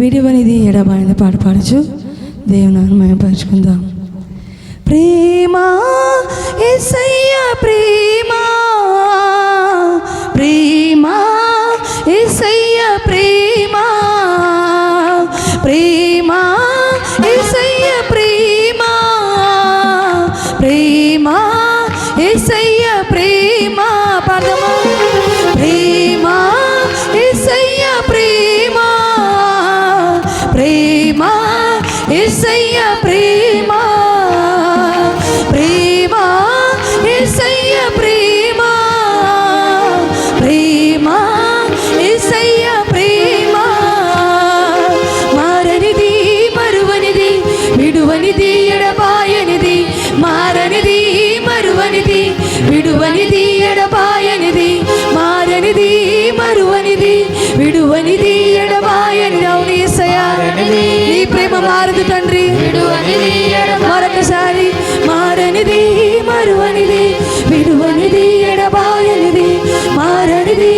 విడివనిది ఎడబాయిన పాట పాడచ్చు. దేవుని మహిమపరచుకుందాం. ప్రేమ యేసయ్య ప్రేమ, ప్రేమ యేసయ్య ప్రేమ, ప్రేమ యేసయ్య ప్రేమ, ప్రేమ యేసయ్య ప్రేమ. పాడదామా? ప్రేమ యేసయ్య ప్రేమ, ప్రేమ యేసయ్య ప్రేమ, ప్రేమ యేసయ్య ప్రేమ, ప్రేమ యేసయ్య ప్రేమ. మారనిది మరువనిది విడువనిది ఎడబాయనిది, మారనిది మరువనిది విడువనిది ఎడబాయనిది, మారనిది మరువనిది విడువనిది ఎడబాయనిది. అవును యేసయ్యా, నీ ప్రేమ మారదు తండ్రి. మరొకసారి మారనిది మరువనిది విడువనిది ఎడబాయనిది, మారనిది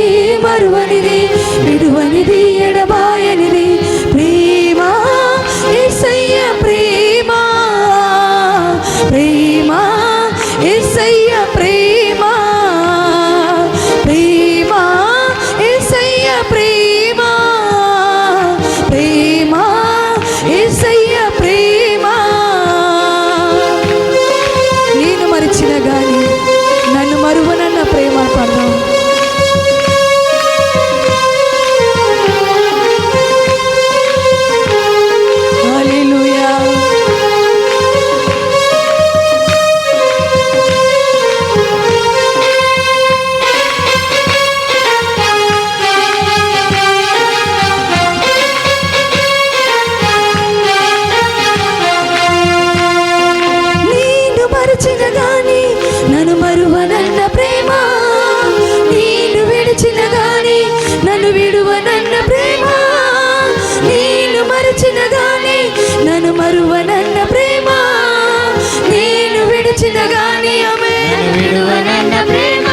మరువనిది విడువనిది ఎడబాయనిది. ప్రేమ యేసయ్య ప్రేమ, ప్రేమ యేసయ్య ప్రేమ, ప్రేమ యేసయ్య ప్రేమ, ప్రేమ యేసయ్య ప్రేమ. నేను మరిచిన గాని నన్ను మరువనన్న ప్రేమ పడదాం. హల్లెలూయా. నన్ను మరువనన్న ప్రేమ, నేను విడిచిన గాని నన్ను విడువనన్న ప్రేమ, నేను మరచిన గాని నన్ను మరువనన్న ప్రేమ, నేను విడిచిన గాని ఆమె విడువనన్న ప్రేమ,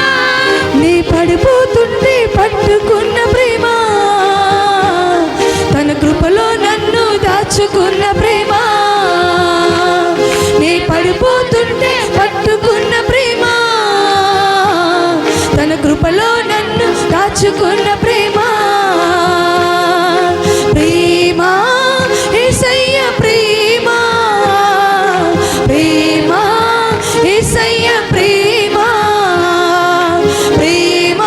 నీ పడిపోతుంటే పట్టుకున్న ప్రేమ, తన కృపలో నన్ను దాచుకున్న ప్రేమ, నీ పడిపోతుంటే పట్టుకున్న ప్రేమ, తన కృపలో నన్ను దాచుకున్న ప్రేమ. ప్రేమ యేసయ్య ప్రేమ, ప్రేమ యేసయ్య ప్రేమ, ప్రేమ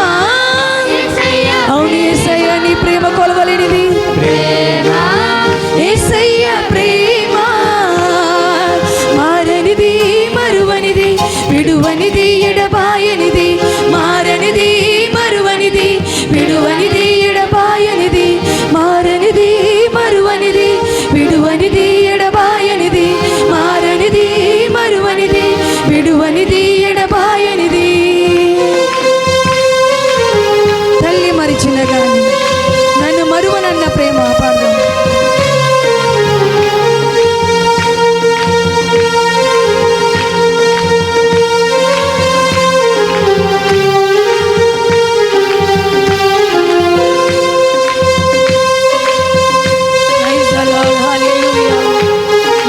యేసయ్య. అవును యేసయ్య, నీ ప్రేమ కొలవలేనిది. ప్రేమ యేసయ్య ప్రేమ, మారనిది మరువనిది విడువనిది ఎడబాయనిది, మారనిది మరువనిది విడువనిది ఎడబాయనిది, మారనిది మరువనిది విడువనిది ఎడబాయనిది, మారనిది మరువనిది విడువనిది ఎడబాయనిది. తల్లి మరిచిన గాని నన్ను మరువనన్న ప్రేమ పాడదాం.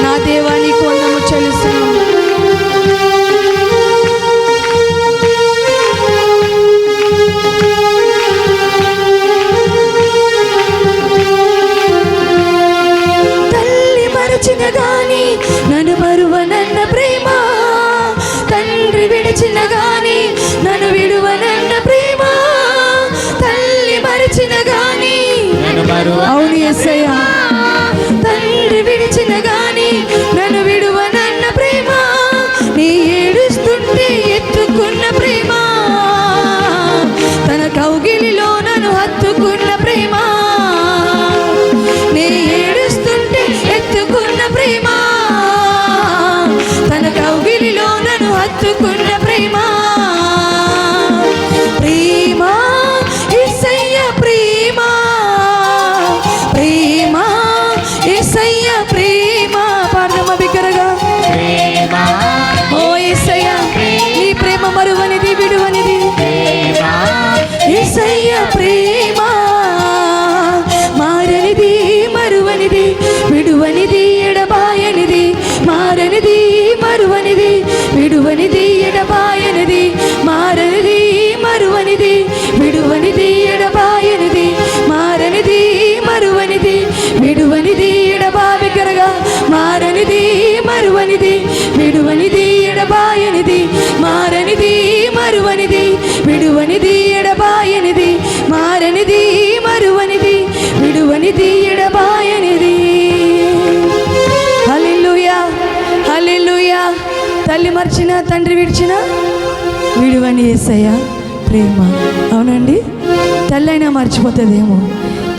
నా దేవానికి వందనము చెల్లిస్తున్నాను. తల్లి మరచిన గాని నన్ను మరువనన్న ప్రేమ, తండ్రి విడిచిన గాని నన్ను విడువనన్న ప్రేమ, తల్లి మరచిన గాని. అవును యేసయ్య, తండ్రి విడిచిన గాని నన్ను విడువనన్న ప్రేమ, నీ ఏడుస్తుంటే ఎత్తుకున్న ప్రేమ, తన కౌగిలిలో నన్ను హత్తుకున్న ప్రేమ, నీ ఏడుస్తుంటే ఎత్తుకున్న ప్రేమ, తన కౌగిలిలో నన్ను హత్తుకున్న ప్రేమ. ప్రేమ యేసయ్య ప్రేమ, ప్రేమ యేసయ్య ప్రేమ. పాడదామా బిగ్గరగా? ఓ యేసయ్య, నీ ప్రేమ మరువనిది విడువనిది, యేసయ్య ప్రేమ మారనిది మరువ విడువనిది విడువనిది ఎడబాయనిది మారనిది మరువనిది విడువనిది ఎడబాయనిది మారనిది మరువనిది విడువనిది ఎడబాయనిది మారనిది మరువనిది విడువనిది ఎడబావికరగా మారనిది మరువనిది విడువనిది ఎడబాయనిది మారనిది మరువనిది విడువనిది ఎడబాయనిది మారనిది మరువనిది విడువనిది ఎడబాయనిది. హల్లెలూయా హల్లెలూయా. తల్లి మర్చిన తండ్రి విడిచిన విడువని యేసయ్య ప్రేమ. అవునండి, తల్లి అయినా మర్చిపోతుందేమో,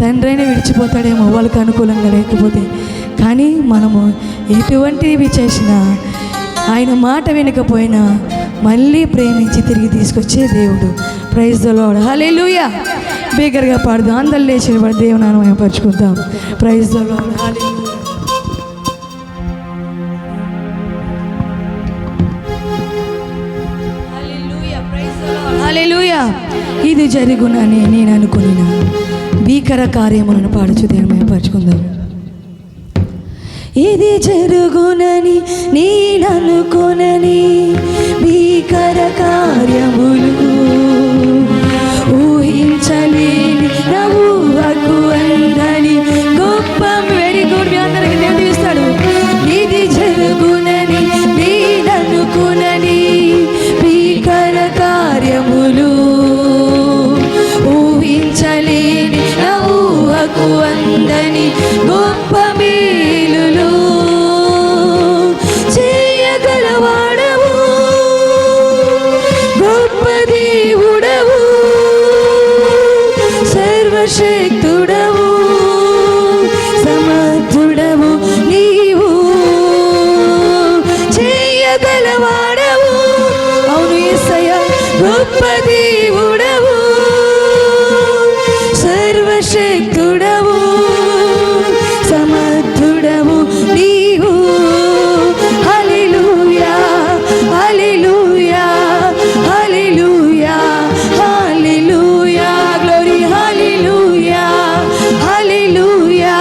తండ్రి అయినా విడిచిపోతాడేమో వాళ్ళకి అనుకూలంగా లేకపోతే. కానీ మనము ఎటువంటివి చేసినా ఆయన మాట వినకపోయినా మళ్ళీ ప్రేమించి తిరిగి తీసుకొచ్చే దేవుడు. Praise the lord. హల్లెలూయా. బిగ్గరగా పాడుదాం, అందరూ లేచి నిలబడి దేవుని నామమున పరుచుకుందాం. Praise the lord. హల్లెలూయా. హల్లెలూయా. ఇది జరుగునని నేను అనుకున్న భీకర కార్యములను పాడుచు దేవుని పరుచుకుందాం. ఇది జరుగునని నేననుకొనని భీకర కార్యములు ఊహించలేని నా ఊహకు అందని గొప్ప. వెరీ గుడ్, మీ అందరికి దేవుడు ఇస్తాడు. ఇది జరుగునని నేననుకొనని భీకర కార్యములు ఊహించలేని నా ఊహకు అందని గొప్ప మేలులు చేయగలవాడవు గొప్ప దేవుడవు సర్వశక్తుడవు సమర్థుడవు నీవు చేయగలవాడవు. అవును యేసయ్య, గొప్ప దేవుడవు సర్వశక్తుడవు సమర్థుడవు నీవు. హల్లెలూయా హల్లెలూయా హల్లెలూయా హల్లెలూయా. గ్లోరీ. హల్లెలూయా హల్లెలూయా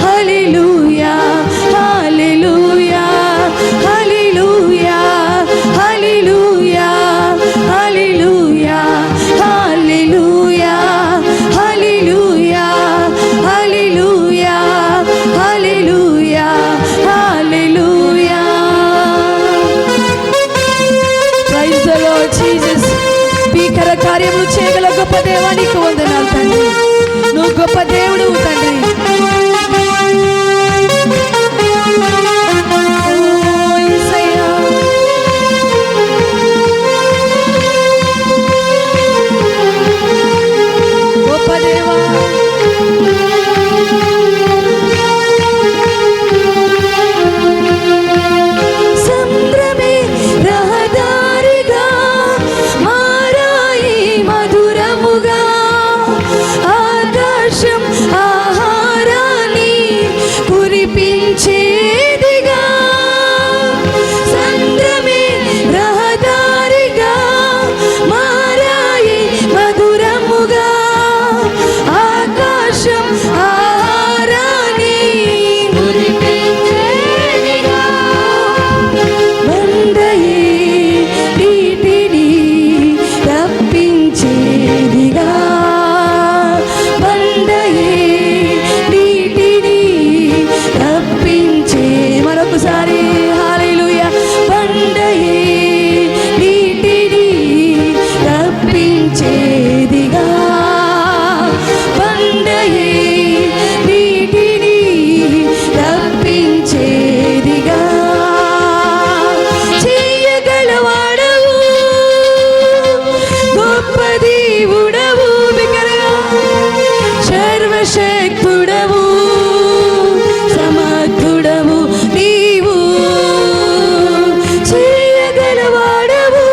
హల్లెలూయా హల్లెలూయా హల్లెలూయా హల్లెలూయా హల్లెలూయా హల్లెలూయా హల్లెలూయా హల్లెలూయా హల్లెలూయా హల్లెలూయా. Praise the lord Jesus. భీకర కార్యములు చేయగల గొప్ప దేవానికి వందనాలు తండ్రి. నువ్వు గొప్ప దేవుడు తండ్రి. ఓ యేసయ్యా. గొప్ప దేవా. సంద్రమే రహదారిగా మారాయి మధురముగా ఆకాశం ఆహారాన్ని కురిపించేదిగా. సంద్రమే రహదారిగా మారాయి మధురముగా ఆకాశం ఆహారాన్ని కురిపించేదిగా. బండయే నీటిని రప్పించేదిగా. బండయే నీటిని రప్పించే. మరొకసారి హల్లెలూయా. బండయే నీటిని రప్పించేదిగా. బండయే నీటిని రప్పించేదిగా. చేయగలవాడవు గొప్ప దేవుడవు బిగ్గరగా. సర్వశక్తుడవు సమర్థుడవు నీవు చేయగలవాడవు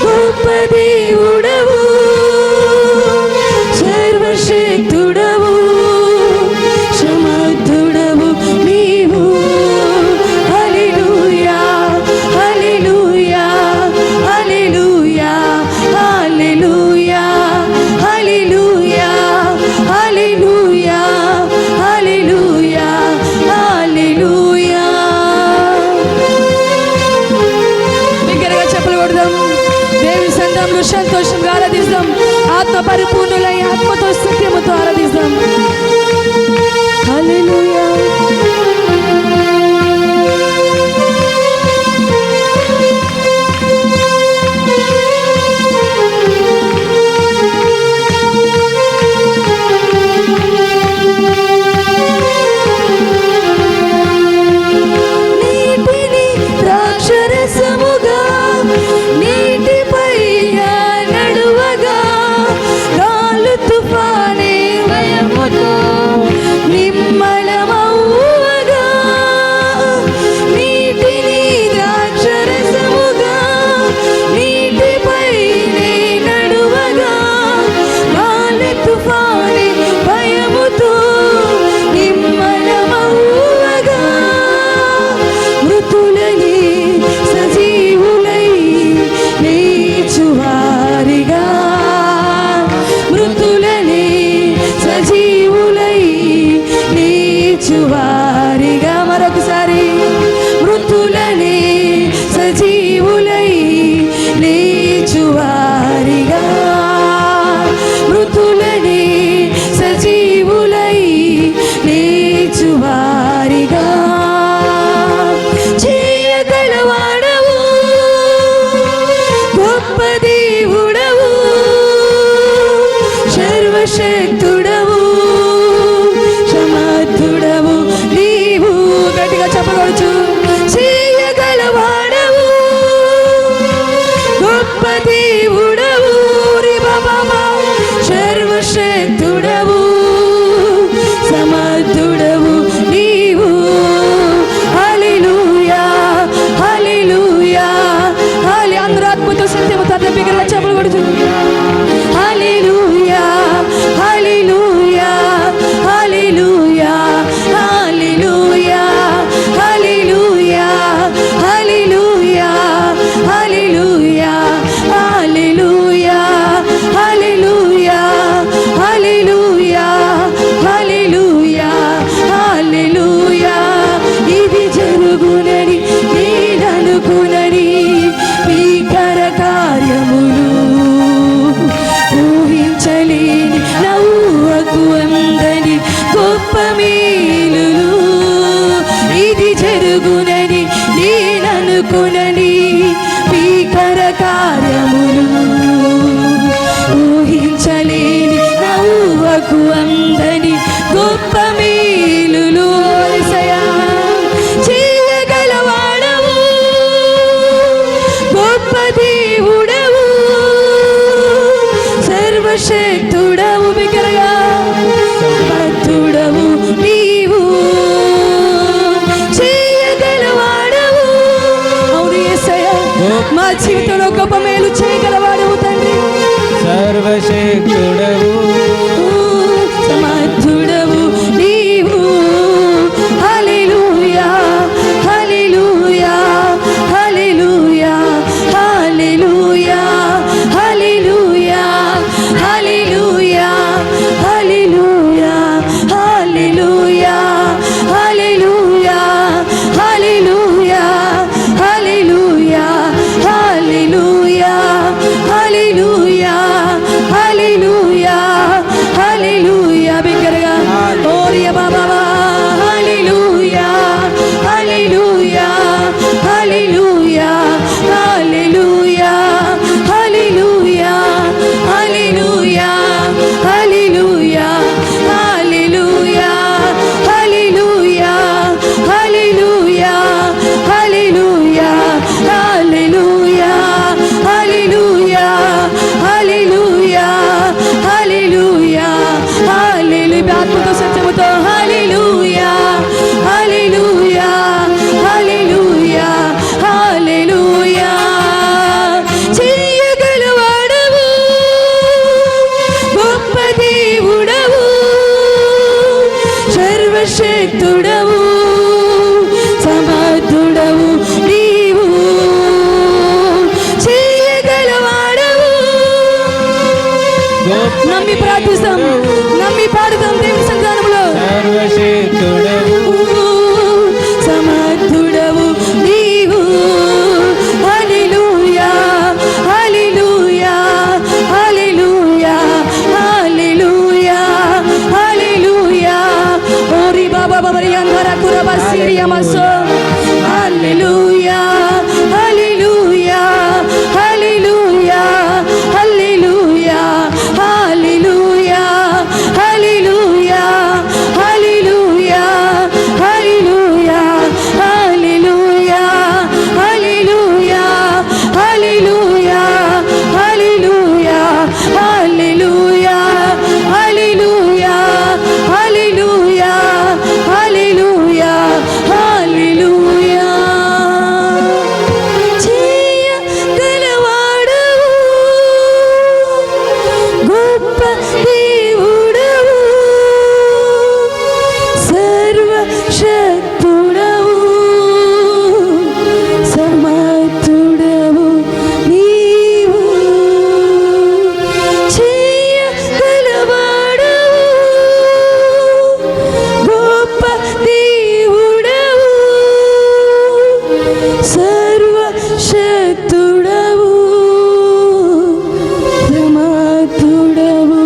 గొప్ప దేవుడవు సర్వశక్తుడవు సమర్థుడవు నీవు. హల్లెలూయా హల్లెలూయా హల్లెలూయా హల్లెలూయా హల్లెలూయా గొప్ప మేలులు ఇది జరుగునని నేననుకునని భీకర కార్యములు ఊహించలేని నవ్వకు అందని గొప్ప మేలులు చేయగలవాడవు గొప్ప దేవుడవు సర్వశక్తుడవు బిగ్గరగా భక్తుడవు నీవు చేయగలవాడవు. అవును యేసయ్య మా జీవితంలో గొప్ప మేలు చేయగలవాడవు తండ్రి. సర్వశక్తుడవు సమర్థుడవు నీవు. హల్లెలూయా హల్లెలూయా హల్లెలూయా హల్లెలూయా హల్లెలూయా హల్లెలూయా హల్లెలూయా హల్లెలూయా హల్లెలూయా హల్లెలూయా హల్లెలూయా హల్లెలూయా హల్లెలూయా హల్లెలూయా హల్లెలూయా బిగ్గరగా ఓరియా బాబా హల్లెలూయా హల్లెలూయా హల్లెలూయా హల్లెలూయా హల్లెలూయా హల్లెలూయా హల్లెలూయా హల్లెలూయా హల్లెలూయా హల్లెలూయా హల్లెలూయా హల్లెలూయా హల్లెలూయా హల్లెలూయా హల్లెలూయా హల్లెలూయా ఆత్మతో సత్యముతో హల్లెలూయా హల్లెలూయా హల్లెలూయా హల్లెలూయా చేయగలవాడవు గొప్ప దేవుడవు సర్వశక్తుడవు సమర్థుడవు నీవు చేయగలవాడవు. నమ్మి ప్రార్థిస్తాం, నమ్మి పాడుతాం దేవుని సంధానంలో. సర్వశక్తుడవు సమర్థుడవు నీవు. హల్లెలూయా హల్లెలూయా హల్లెలూయా హల్లెలూయా హల్లెలూయా ఓరి బాబా బాబరి అంగర కురబ సిరియా మసో. హల్లెలూయా హల్లెలూయా హల్లెలూయా హల్లెలూయా హల్లెలూయా హల్లెలూయా హల్లెలూయా హల్లెలూయా హల్లెలూయా హల్లెలూయా హల్లెలూయా హల్లెలూయా హల్లెలూయా హల్లెలూయా హల్లెలూయా హల్లెలూయా హల్లెలూయా చేయగలవాడవు గొప్ప దేవుడవు సర్వశక్తుడవు సమర్థుడవు నీవు చేయగలవాడవు గొప్ప దేవుడవు సర్వశక్తుడవు సమర్థుడవు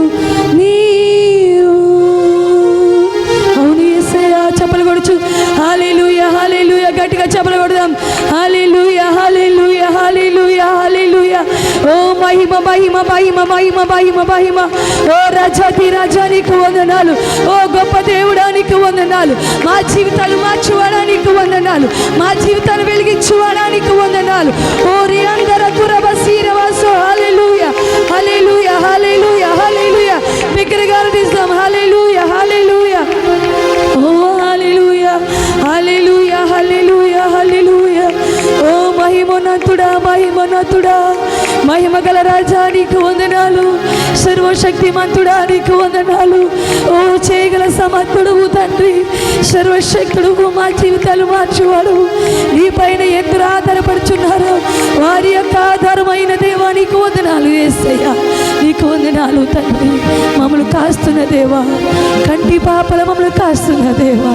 నీవు. అవును యేసయ్య చప్పలు కొడుచు హల్లెలూయా హల్లెలూయా గట్టిగా చప్పలు కొడదాం. హల్లెలూయా హల్లెలూయా హల్లెలూయా హల్లెలూయా. ఓ మహిమ మహిమ మహిమ మహిమ మహిమ మహిమ. ఓ రాజాది రాజా నీకు వందనాలు. ఓ గొప్ప దేవుడా నీకు వందనాలు. మా జీవితాలు మార్చువాడా నీకు వందనాలు. మా జీవితాలు వెలిగించువాడా నీకు వందనాలు. ఓ రియాందర కురబ సీరవాసో. హల్లెలూయా హల్లెలూయా హల్లెలూయా హల్లెలూయా బిగ్గరగా ఆరాధిస్తాం. హల్లెలూయా హల్లెలూయా ఓ హల్లెలూయా హల్లెలూయా హల్లెలూయా హల్లెలూయా. ఓ మహిమోన్నతుడా మహిమోన్నతుడా మహిమ గల రాజా నీకు వందనాలు. సర్వశక్తిమంతుడా నీకు వందనాలు. ఓ చేయగల సమర్థుడు తండ్రి, సర్వశక్తుడు, మా జీవితాలు మార్చేవాడు, నీ పైన ఎందరూ ఆధారపడుచున్నారో వారి యొక్క ఆధారమైన దేవా నీకు వందనాలు యేసయ్యా, నీకు వందనాలు తండ్రి. మమ్మల్ని కాస్తున్న దేవా, కంటి పాపల మమ్మల్ని కాస్తున్న దేవా,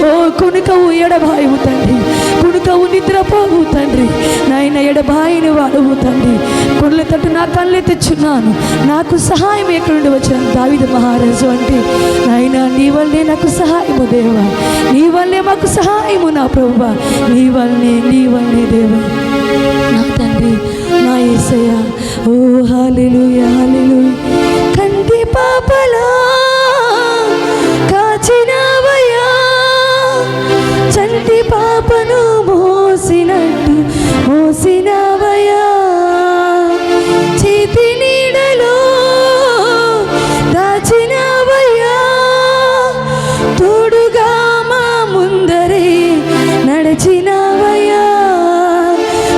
ఓ కునుకవు ఎడబాయవు తండ్రి, కునుకవు నిద్రపోవు తండ్రి, నాయన ఎడబాయిని వాడవు తండ్రి. కొండల తట్టు నా కళ్ళె తెచ్చున్నాను, నాకు సహాయం ఎక్కడి నుండి వచ్చిన దావీదు మహారాజు అంటే నాయన నీ వల్లే నాకు సహాయము దేవా, నీ వల్లే మాకు సహాయము నా ప్రభువా, నీ వల్లే దేవా నా తండ్రి, నా యేసయ్యా. ఓ హల్లెలూయా హల్లెలూయా. కంటి పాపలా కాచినవయ్యా, చంటి పాపను మోసినట్టు మోసినవయ్యా, చేతి నీడలో దాచినవయ్యా, తోడుగా మా ముందరే నడిచినవయ్యా,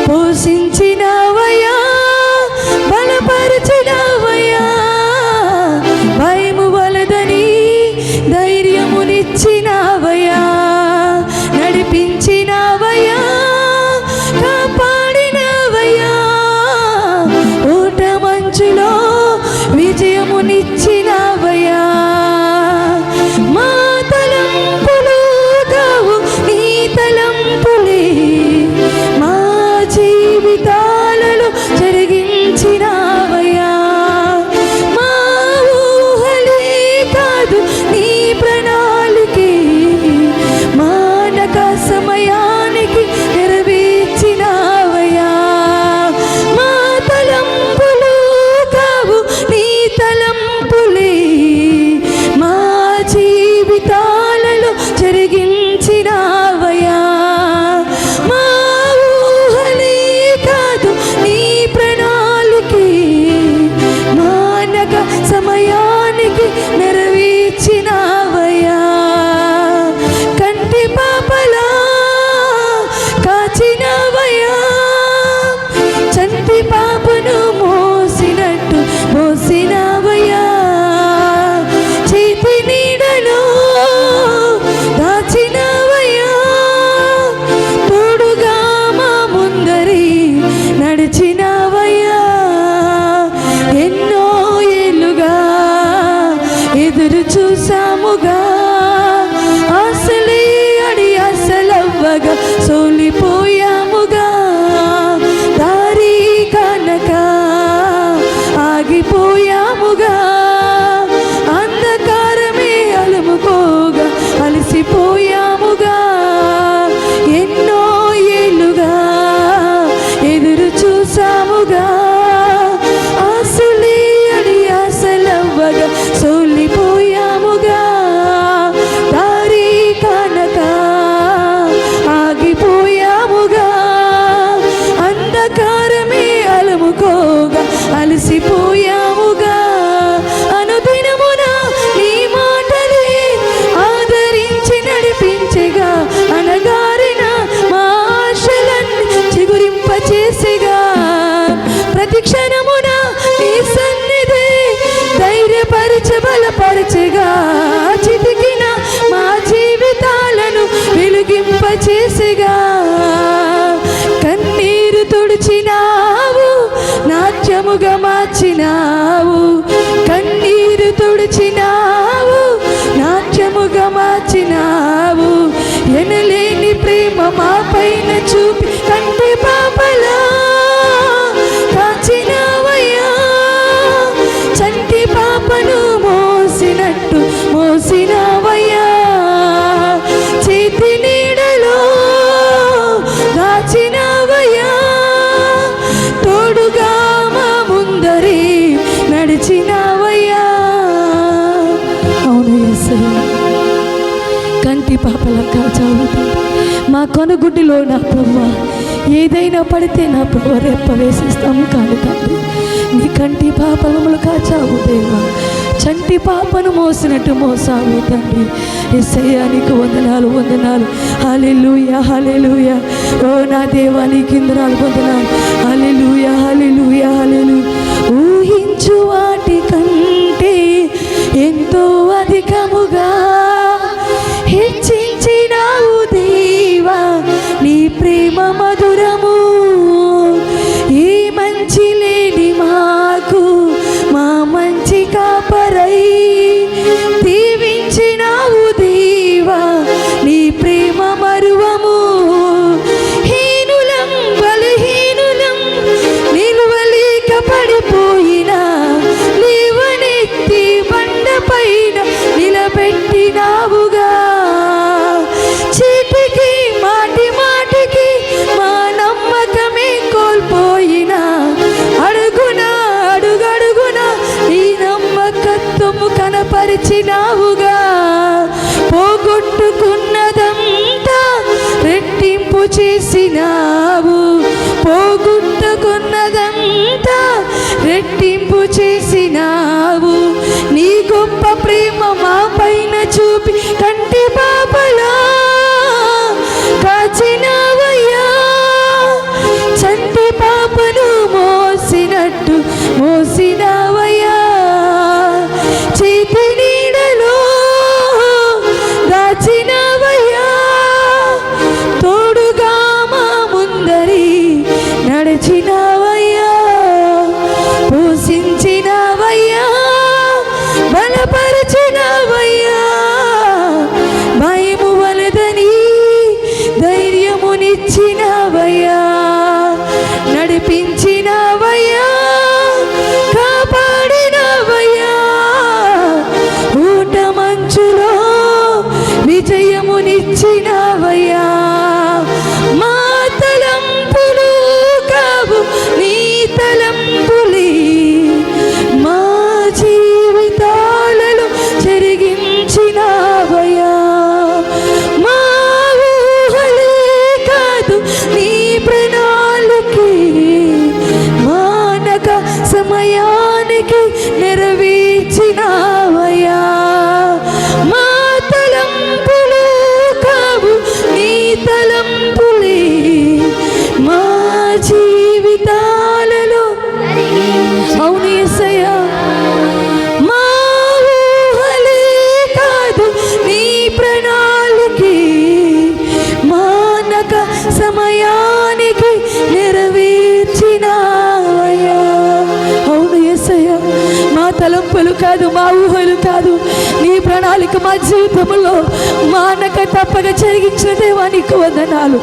పోషించినవయ్యా, బలపరిచినవయ్యా, భయము వలదని ధైర్యమునిచ్చినవయ్యా, నడిపించినవయ్యా, కాపాడినవయ్యా, ఊట మంచులో విజయమునిచ్చినవయ్యా, మా తలంపులు కావు నీ తలంపులే, మా జీవితాలలో జరిగించినవయ్యా, మా ఊహలే కాదు నీ ప్రణాళికే, మానక సమయానికి నెరవేర్చినవయ్యా, మా తలంపులు కావు నీ తలంపులే, మా జీవితాలలో జరిగించినవయ్యా, మా ఊహలే కాదు నీ ప్రణాళికే, మానక సమయానికి నెరవేర్చినవయ్యా, కంటి పాపలా కాచినవయ్యా, చంటి పాపను మోసినట్టు మోసినవయ్యా, చేతి నీడలో దాచినవయ్యా, తోడుగా మా ముందరి నడిచినవయ్యా, ఎన్నో ఏళ్ళుగా ఎదురు చూసాముగా, ఆశలే అడి ఆశలవ్వగా సోలిపోయాముగా, దారి కనక ఆగిపోయాముగా, అంధకారమే అలుముకోగా అలసిపోయాముగా, ఎన్నో ఏళ్ళుగా ఎదురు చూసాముగా, ఆశలే అడి ఆశలవ్వగా సోలిపోయాముగా, దారి కనక ఆగిపోయాముగా, అంధకారమే అలుముకోగా అలసిపోయాముగా, అనుదినమున నీ మాటలే ఆదరించి నడిపించగా, అనగారిన మా ఆశలన్నీ చిగురింపచేసిగా, ప్రతి క్షణమున నీ సన్నిధి ధైర్యపరచ బలపరచగా, చితికిన మా జీవితాలను వెలిగింపచేసిగా, కన్నీరు తుడిచినావు, నాట్యముగా మార్చినావు, కన్నీరు తుడిచినావు, నాట్యముగా మార్చినావు, ఎనలేని ప్రేమ మా పైన చూపి కంటి పాపలా కాచినవయ్యా, చంటి పాపను మోసినట్టు మోసినవయ్యా, చేతి నీడలో దాచినవయ్యా, తోడుగా మా ముందరి నడిచినవయ్యా. అవును యేసయ్యా, కంటి పాపలా కాచావు మా కొనుగుడ్డిలో నా ప్రభువా, ఏదైనా పడితే నా ప్రభు రెప్ప వేసిస్తాము కాదు తండ్రి, నీ కంటి పాపలములు కాచావు దేవా, చంటి పాపను మోసినట్టు మోసావు తండ్రి. యేసయ్యా నీకు వందనాలు వందనాలు. హల్లెలూయా హల్లెలూయా. ఓ నా దేవా నీకు వందనాలు వందనాలు. హల్లెలూయా హల్లెలూయా హల్లెలూయా. ఊహించు వాటి కంటే ఎంతో అధికముగా బలపరిచినావుగా, పోగొట్టుకున్నదంతా రెట్టింపు చేసినావు, పోగొట్టుకున్నదంతా రెట్టింపు చేసినావు. నీ గొప్ప ప్రేమ మా పైన చూపి కంటి పాపలా కాచినావయ్యా. చంటి పాపను మోసినట్టు మోసినావయ్యా. చేతి నీడలో దాచినావయ్యా. తోడుగా మా ముందరి నడిచినావయ్యా. పోషించినావయ్యా, బలపరిచినావయ్యా. భయము వలదని ధైర్యమునిచ్చినావయ్యా. నడిపించినావయ్యా, కాపాడినావయ్యా. ఊట మంచులో విజయమునిచ్చినావయ్యా. మా తలంపులు కావు నీ తలంపులే, మా జీవితాలలో జరిగించినావయ్యా. మా ఊహలే కాదు నీ ప్రణాళికే, మానక సమయానికి నెరవేర్చినావయ్యా. మా తలంపులు కావు నీ తలంపులే, మా జీవితాలలో. అవును యేసయ్యా, మా ఊహలే కాదు నీ ప్రణాళికే, మానక సమయానికి నెరవేర్చినావయ్యా. అవును యేసయ్యా, మా తలంపులు కాదు, మా ఊహలు కాదు, నీ ప్రణాళిక మా జీవితంలో మానక తప్పక జరిగించిన దేవానికి వందనాలు.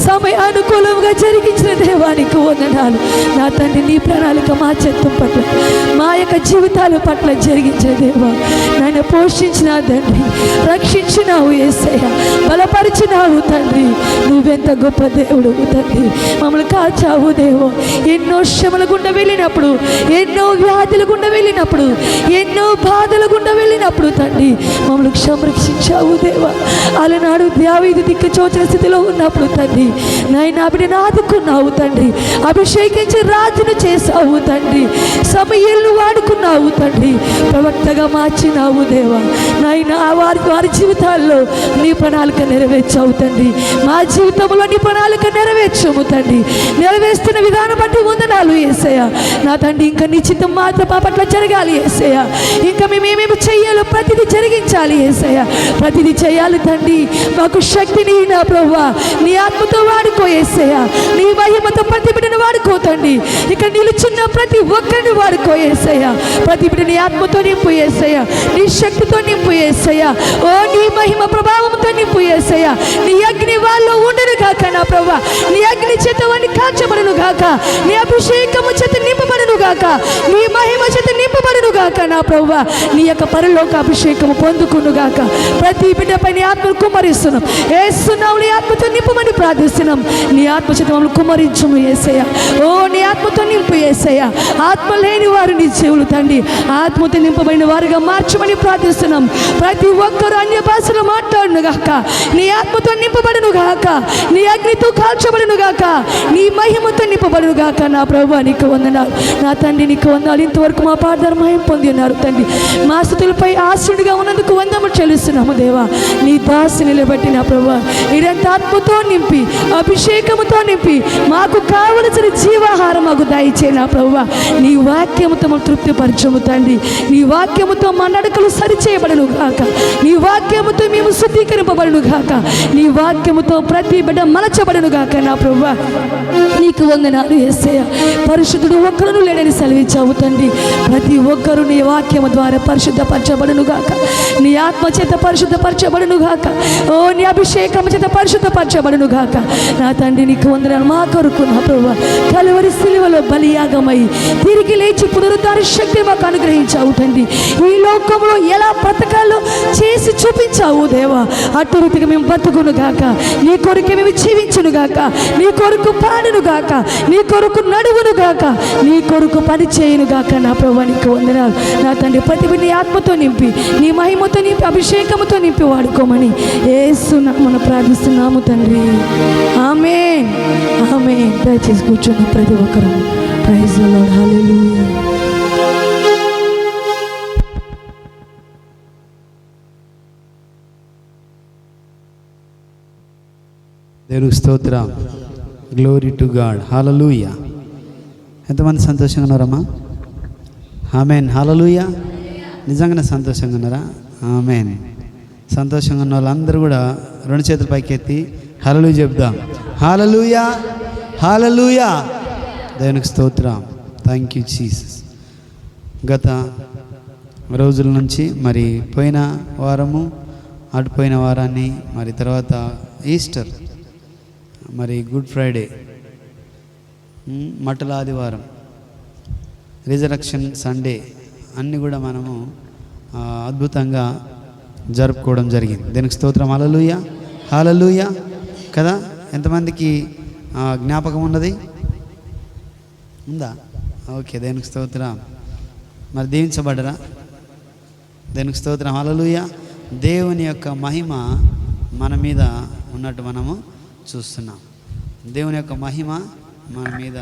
సమయానుకూలంగా జరిగించిన దేవానికి వందనాలు. నా తండ్రి, నీ ప్రణాళిక మా చిత్తం పట్ల, మా యొక్క జీవితాల పట్ల జరిగించిన దేవా, నన్ను పోషించిన తండ్రి, రక్షించినావు యేసయ్య, బలపరిచినావు తండ్రి. నువ్వెంత గొప్ప దేవుడు తండ్రి. మమ్మల్ని కాచావు దేవో. ఎన్నో శ్రమల గుండా వెళ్ళినప్పుడు, ఎన్నో వ్యాధుల గుండా వెళ్ళినప్పుడు, ఎన్నో బాధల గుండా వెళ్ళినప్పుడు తండ్రి మమ్మల్ని సంరక్షించావు దేవా. అలనాడు దావీదు దిక్కుచోచిన స్థితిలో ఉన్నప్పుడు తండ్రి నాయన బిడ్డను ఆదుకున్నావు తండ్రి. అభిషేకించి రాజును చేసావు తండ్రి. సమయలను వాడుకున్నావు తండ్రి. ప్రవక్తగా మార్చినావు దేవా. నాయన వారి జీవితాల్లో నీ ప్రణాళిక నెరవేర్చావు తండ్రి. మా జీవితంలో నీ ప్రణాళిక నెరవేర్చము తండ్రి. నెరవేరుస్తున్న విధానం బట్టి వందనాలు యేసయ్య. నా తండ్రి, ఇంకా నీ చిత్తం మాత్రం మా పట్ల జరగాలి యేసయ్య. ఇంకా మేమేమేమి చెయ్యాలో ప్రతిదీ జరిగించాలి యేసయ్య. ప్రతిదీ చేయాలి తండ్రి. మాకు శక్తిని నా ప్రభువా నీ ఆత్మతో వాడుకో యేసయ్య. నీ మహిమతో ప్రతి బిడ్డను వాడుకో తండ్రి. ఇక నిలుచున్న ప్రతి ఒక్కరిని వాడుకో యేసయ్య. ప్రతి బిడ్డ నీ ఆత్మతో నింపు యేసయ్య. నీ శక్తితో నింపు యేసయ్య. ఓ నీ మహిమ ప్రభావంతో నింపు యేసయ్య. నీ అగ్ని వాళ్ళు ఉండను గాక నా ప్రభువా. నీ అగ్ని చేత వాడిని కాల్చబడును గాక. నీ అభిషేకము చేత నింపబడును గాక. నీ మహిమ చేత నింపబడును గాక నా ప్రభువా. నీ యొక్క పరలోక అభిషేకము పొందుకును గాక. ప్రతి బిడ్డపై నీ ఆత్మను కుమ్మరిస్తున్నాం. యేసునామములో నీ ఆత్మతో నింపమని ప్రార్థిస్తున్నాం. నీ ఆత్మ చేత మమ్మల్ని కుమ్మరించుము యేసయ్య. ఓ నీ ఆత్మతో నింపు యేసయ్య. ఆత్మ లేని వారు నీ చెవులు తండ్రి ఆత్మతో నింపబడిన వారుగా మార్చమని ప్రార్థిస్తున్నాం. ప్రతి ఒక్కరు అన్య భాషలో మాట్లాడును గాక. నీ ఆత్మతో నింపబడును గాక. నీ అగ్నితో కాల్చబడును గాక. నీ మహిమతో నింపబడును గాక నా ప్రభువా. నీకు వందనాలు నా తండ్రి, నీకు వందనాలు. ఇంతవరకు మా పాదాలు మహిమ పొంది ఉన్నారు తండ్రి. మా స్థుతులపై ఆశ్రుడిగా ఉన్నందుకు వందములు చెల్లిస్తున్నాము దేవా. నీ దాసి నిలబెట్టి నా ప్రభువా ఇదంతా ఆత్మతో నింపి అభిషేకముతో నింపి మాకు కావలసిన జీవాహారం మాకు దయచే నా ప్రభువా. నీ వాక్యముతో మనం తృప్తిపరచము తండ్రి. నీ వాక్యముతో మా నడకలు సరిచేయబడును గాక. నీ వాక్యముతో మేము శుద్ధీకరింపబడును గాక. నీ వాక్యముతో ప్రతి బిడ్డ మలచబడును గాక నా ప్రభువా. నీకు వందనాలు యేసయ్య. పరిశుద్ధుడు ఒక్కరు లేడని సెలవిచ్చావు తండ్రి. ప్రతి ఒక్కరు నీ వాక్యము ద్వారా పరిశుద్ధపరచబడును గాక. నీ ఆత్మ చేత పరిశుద్ధపరచబడును గాక. ఓ నీ అభిషేకము చేత పరిశుద్ధపరచబడును గాక నా తండ్రి. నీకు వందనాలు. మా కొరకు నా ప్రభువా కలువరి సిలువలో బలియాగమై తిరిగి లేచి పునరుద్ధార శక్తి మాకు అనుగ్రహించావు తండ్రి. ఈ లోకంలో ఎలా బ్రతకాలో చేసి చూపించావు దేవా. అటు రీతిగా మేము బతుకును గాక, నీ కొరకే మేము జీవించును గాక, నీ కొరకు పాడును గాక, నీ కొరకు నడువును గాక, నీ కొరకు పని చేయును గాక. నా ప్రభువా నీకు వందనాలు నా తండ్రి. ప్రతి నీ ఆత్మతో నింపి, నీ మహిమతో నింపి, అభిషేకముతో నింపి వాడుకోమని యేసు నామమున ప్రార్థిస్తున్నాము తండ్రి. ఆమేన్, ఆమేన్. దయచేసి కూర్చొని ప్రతి ఒక్కరు. Praise the lord. హల్లెలూయా. దేవునికి స్తోత్రం. Glory to God. హల్లెలూయా. ఎంతమంది సంతోషంగా ఉన్నారమ్మా? ఆమెన్. హల్లెలూయా. నిజంగానే సంతోషంగా ఉన్నారా? ఆమెన్. సంతోషంగా ఉన్న వాళ్ళందరూ కూడా రెండు చేతుల పైకి ఎత్తి హల్లెలూయా చెప్దాం. హల్లెలూయా, హల్లెలూయా. దేవునికి స్తోత్రం. Thank you Jesus. గత రోజుల నుంచి మరి పోయిన వారము, అటుపోయిన వారాన్ని, మరి తర్వాత ఈస్టర్, మరి గుడ్ ఫ్రైడే, మట్టల ఆదివారం, రిజరక్షన్ సండే అన్నీ కూడా మనము అద్భుతంగా జరుపుకోవడం జరిగింది. దీనికి స్తోత్రం. హల్లెలూయా, హల్లెలూయా కదా. ఎంతమందికి జ్ఞాపకం ఉన్నది? ఉందా? ఓకే. దేనికి స్తోత్రం. మరి దీవించబడరా? దేనికి స్తోత్రం. హల్లెలూయా. దేవుని యొక్క మహిమ మన మీద ఉన్నట్టు మనము చూస్తున్నాం. దేవుని యొక్క మహిమ మన మీద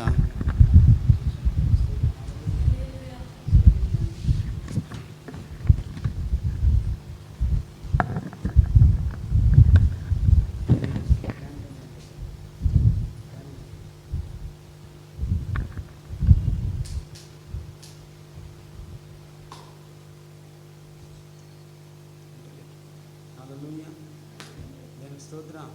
స్తోత్రం.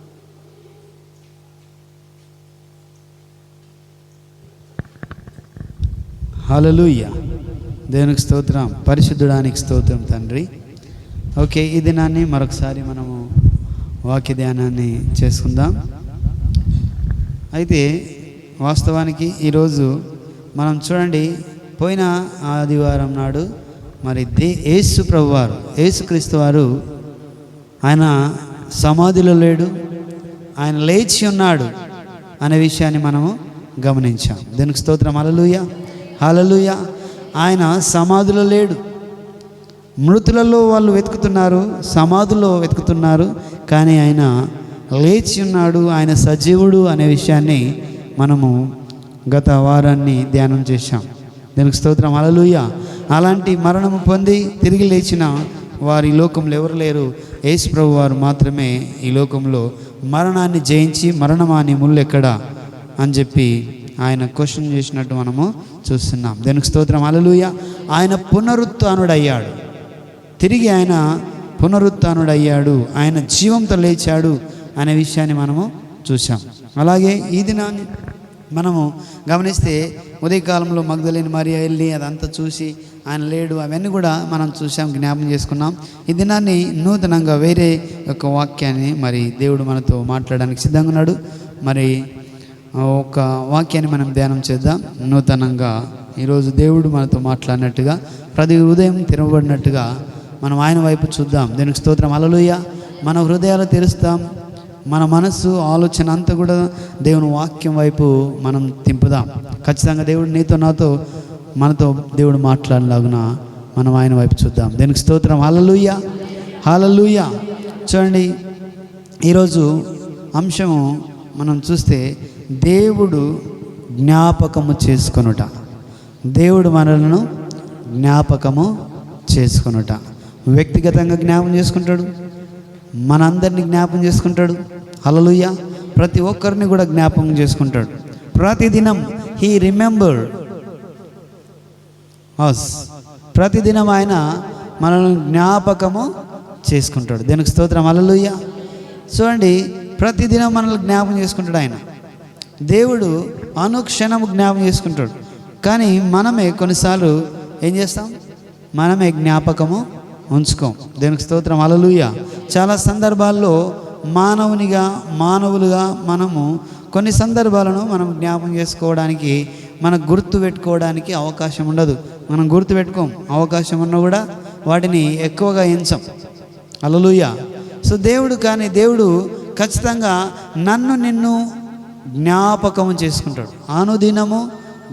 హల్లెలూయా. దేవునికి స్తోత్రం. పరిశుద్ధుడానికి స్తోత్రం తండ్రి. ఓకే, ఈ దినాన్ని మరొకసారి మనము వాక్య ధ్యానాన్ని చేసుకుందాం. అయితే వాస్తవానికి ఈరోజు మనం చూడండి, పోయిన ఆదివారం నాడు మరి యేసు ప్రభువారు, యేసుక్రీస్తు వారు ఆయన సమాధిలో లేడు, ఆయన లేచి ఉన్నాడు అనే విషయాన్ని మనము గమనించాం. దీనికి స్తోత్రం. హల్లెలూయా, హల్లెలూయా. ఆయన సమాధిలో లేడు. మృతులలో వాళ్ళు వెతుకుతున్నారు, సమాధిలో వెతుకుతున్నారు, కానీ ఆయన లేచి ఉన్నాడు, ఆయన సజీవుడు అనే విషయాన్ని మనము గత వారాన్ని ధ్యానం చేశాం. దీనికి స్తోత్రం. హల్లెలూయా. అలాంటి మరణము పొంది తిరిగి లేచిన వారు ఈ లోకంలో ఎవరు లేరు. యేసు ప్రభు వారు మాత్రమే ఈ లోకంలో మరణాన్ని జయించి, మరణమాని ముళ్ళు ఎక్కడా అని చెప్పి ఆయన క్వశ్చన్ చేసినట్టు మనము చూస్తున్నాం. దీనికి స్తోత్రం. హల్లెలూయా. ఆయన పునరుత్థానుడయ్యాడు. తిరిగి ఆయన పునరుత్థానుడయ్యాడు, ఆయన జీవంతో లేచాడు అనే విషయాన్ని మనము చూసాం. అలాగే ఈ దినాన్ని మనము గమనిస్తే ఉదయకాలంలో మగ్దలేని మరియ వెళ్ళి అదంతా చూసి ఆయన లేడు, అవన్నీ కూడా మనం చూసాం, జ్ఞాపకం చేసుకున్నాం. ఈ దినాన్ని నూతనంగా వేరే ఒక వాక్యాన్ని మరి దేవుడు మనతో మాట్లాడడానికి సిద్ధంగా ఉన్నాడు. మరి ఒక వాక్యాన్ని మనం ధ్యానం చేద్దాం. నూతనంగా ఈరోజు దేవుడు మనతో మాట్లాడినట్టుగా, ప్రతి ఉదయం తిరగబడినట్టుగా మనం ఆయన వైపు చూద్దాం. దీనికి స్తోత్రం. హల్లెలూయా. మన హృదయాలు తెరుస్తాం, మన మనస్సు ఆలోచన అంతా కూడా దేవుని వాక్యం వైపు మనం తింపుదాం. ఖచ్చితంగా దేవుడు నీతో నాతో మనతో దేవుడు మాట్లాడలాగున మనం ఆయన వైపు చూద్దాం. దీనికి స్తోత్రం. హల్లెలూయా, హల్లెలూయా. చూడండి, ఈరోజు అంశము మనం చూస్తే దేవుడు జ్ఞాపకము చేసుకొనుట. దేవుడు మనలను జ్ఞాపకము చేసుకొనుట. వ్యక్తిగతంగా జ్ఞాపకం చేసుకుంటాడు, మనందరినీ జ్ఞాపకం చేసుకుంటాడు. హల్లెలూయా. ప్రతి ఒక్కరిని కూడా జ్ఞాపకం చేసుకుంటాడు. ప్రతిదినం హీ రిమెంబర్ అస్. ప్రతిదినం ఆయన మనల్ని జ్ఞాపకము చేసుకుంటాడు. దీనికి స్తోత్రం. హల్లెలూయా. చూడండి, ప్రతిదినం మనల్ని జ్ఞాపకం చేసుకుంటాడు ఆయన. దేవుడు అనుక్షణము జ్ఞాపకం చేసుకుంటాడు. కానీ మనమే కొన్నిసార్లు ఏం చేస్తాం? మనమే జ్ఞాపకము ఉంచుకోం. దీనికి స్తోత్రం. హల్లెలూయా. చాలా సందర్భాల్లో మానవులుగా మనము కొన్ని సందర్భాలను మనం జ్ఞాపకం చేసుకోవడానికి, మనకు గుర్తు పెట్టుకోవడానికి అవకాశం ఉండదు. మనం గుర్తు పెట్టుకోం. అవకాశం ఉన్నా కూడా వాటిని ఎక్కువగా ఎంచం. హల్లెలూయా. సో దేవుడు ఖచ్చితంగా నిన్ను జ్ఞాపకం చేసుకుంటాడు, అనుదినము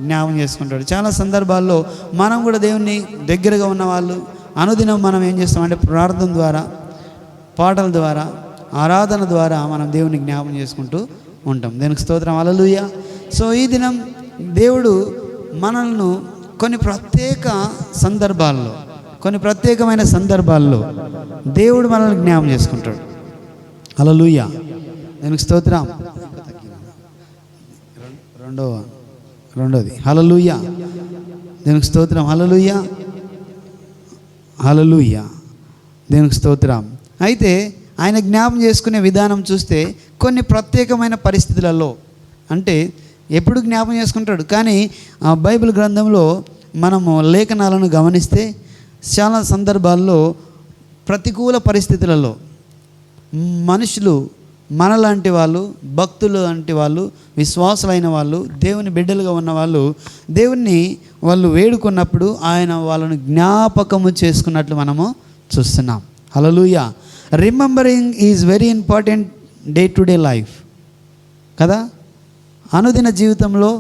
జ్ఞాపకం చేసుకుంటాడు. చాలా సందర్భాల్లో మనం కూడా దేవుని దగ్గరగా ఉన్నవాళ్ళు అనుదినం మనం ఏం చేస్తామంటే ప్రార్థన ద్వారా, పాటల ద్వారా, ఆరాధన ద్వారా మనం దేవుని జ్ఞాపకం చేసుకుంటూ ఉంటాం. దేవునికి స్తోత్రం, హల్లెలూయా. సో ఈ దినం దేవుడు మనల్ని కొన్ని ప్రత్యేకమైన సందర్భాల్లో దేవుడు మనల్ని జ్ఞాపకం చేసుకుంటాడు. హల్లెలూయా. దేవునికి స్తోత్రం. రెండోది హల్లెలూయా. దేవునికి స్తోత్రం, హల్లెలూయా, హల్లెలూయా. దేవునికి స్తోత్రం. అయితే ఆయన జ్ఞాపకం చేసుకునే విధానం చూస్తే కొన్ని ప్రత్యేకమైన పరిస్థితులలో, అంటే ఎప్పుడు జ్ఞాపకం చేసుకుంటాడు. కానీ ఆ బైబిల్ గ్రంథంలో మనము లేఖనాలను గమనిస్తే చాలా సందర్భాల్లో ప్రతికూల పరిస్థితులలో మనుషులు, మనలాంటి వాళ్ళు, భక్తులు లాంటి వాళ్ళు, విశ్వాసులైన వాళ్ళు, దేవుని బిడ్డలుగా ఉన్న వాళ్ళు దేవుణ్ణి వాళ్ళు వేడుకున్నప్పుడు ఆయన వాళ్ళను జ్ఞాపకము చేసుకున్నట్లు మనము చూస్తున్నాం. హల్లెలూయా. Remembering is very important day to day life కదా. అనుదిన జీవితంలో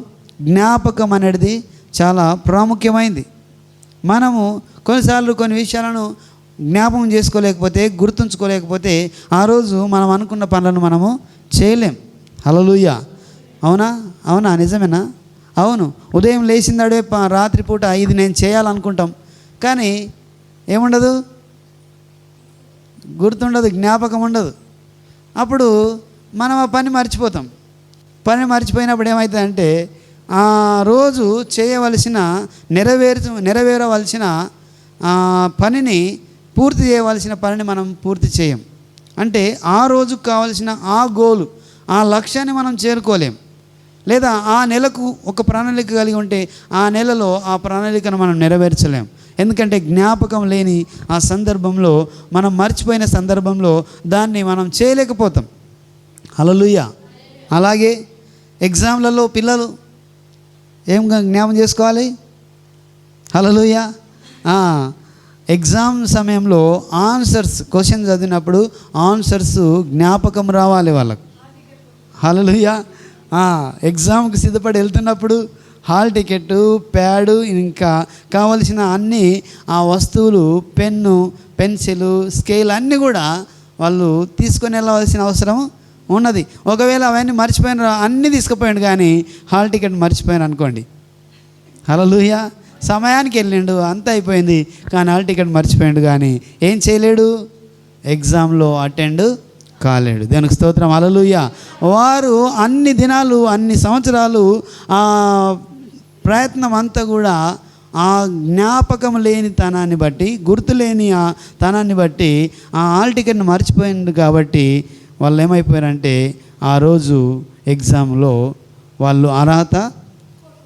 జ్ఞాపకం అనేది చాలా ప్రాముఖ్యమైంది. మనము కొన్నిసార్లు కొన్ని విషయాలను జ్ఞాపకం చేసుకోలేకపోతే, గుర్తుంచుకోలేకపోతే ఆ రోజు మనం అనుకున్న పనులను మనము చేయలేం. హల్లెలూయా. అవునా నిజమేనా? అవును. ఉదయం లేచిందాడే రాత్రిపూట ఇది నేను చేయాలనుకుంటాం, కానీ ఏముండదు, గుర్తుండదు, జ్ఞాపకం ఉండదు. అప్పుడు మనం ఆ పని మర్చిపోతాం. పని మర్చిపోయినప్పుడు ఏమవుతుందంటే ఆ రోజు చేయవలసిన నెరవేరవలసిన పనిని, పూర్తి చేయవలసిన పనిని మనం పూర్తి చేయం. అంటే ఆ రోజుకు కావలసిన ఆ గోలు, ఆ లక్ష్యాన్ని మనం చేరుకోలేం. లేదా ఆ నెలకు ఒక ప్రణాళిక కలిగి ఉంటే ఆ నెలలో ఆ ప్రణాళికను మనం నెరవేర్చలేం. ఎందుకంటే జ్ఞాపకం లేని ఆ సందర్భంలో, మనం మర్చిపోయిన సందర్భంలో దాన్ని మనం చేయలేకపోతాం. హల్లెలూయా. అలాగే ఎగ్జామ్లలో పిల్లలు ఏం జ్ఞాపకం చేసుకోవాలి? హల్లెలూయా. ఎగ్జామ్ సమయంలో క్వశ్చన్ చదివినప్పుడు ఆన్సర్స్ జ్ఞాపకం రావాలి వాళ్ళకు. హల్లెలూయా. ఎగ్జామ్కి సిద్ధపడి వెళ్తున్నప్పుడు హాల్ టికెట్, ప్యాడు, ఇంకా కావలసిన అన్ని ఆ వస్తువులు, పెన్ను, పెన్సిల్, స్కేల్ అన్నీ కూడా వాళ్ళు తీసుకొని వెళ్ళవలసిన అవసరం ఉన్నది. ఒకవేళ అవన్నీ మర్చిపోయిన, అన్నీ తీసుకుపోయాడు కానీ హాల్ టికెట్ మర్చిపోయాను అనుకోండి. హల్లెలూయా. సమయానికి వెళ్ళిండు, అంతా అయిపోయింది, కానీ హాల్ టికెట్ మర్చిపోయాడు కానీ ఏం చేయలేడు, ఎగ్జామ్లో అటెండ్ కాలేడు. దేవునికి స్తోత్రం, హల్లెలూయా. వారు అన్ని దినాలు, అన్ని సంవత్సరాలు ఆ ప్రయత్నం అంతా కూడా ఆ జ్ఞాపకం లేని తనాన్ని బట్టి, గుర్తు లేని ఆ తనాన్ని బట్టి ఆ హాల్ టికెట్ని మర్చిపోయింది కాబట్టి వాళ్ళు ఏమైపోయారంటే ఆ రోజు ఎగ్జామ్లో వాళ్ళు అర్హత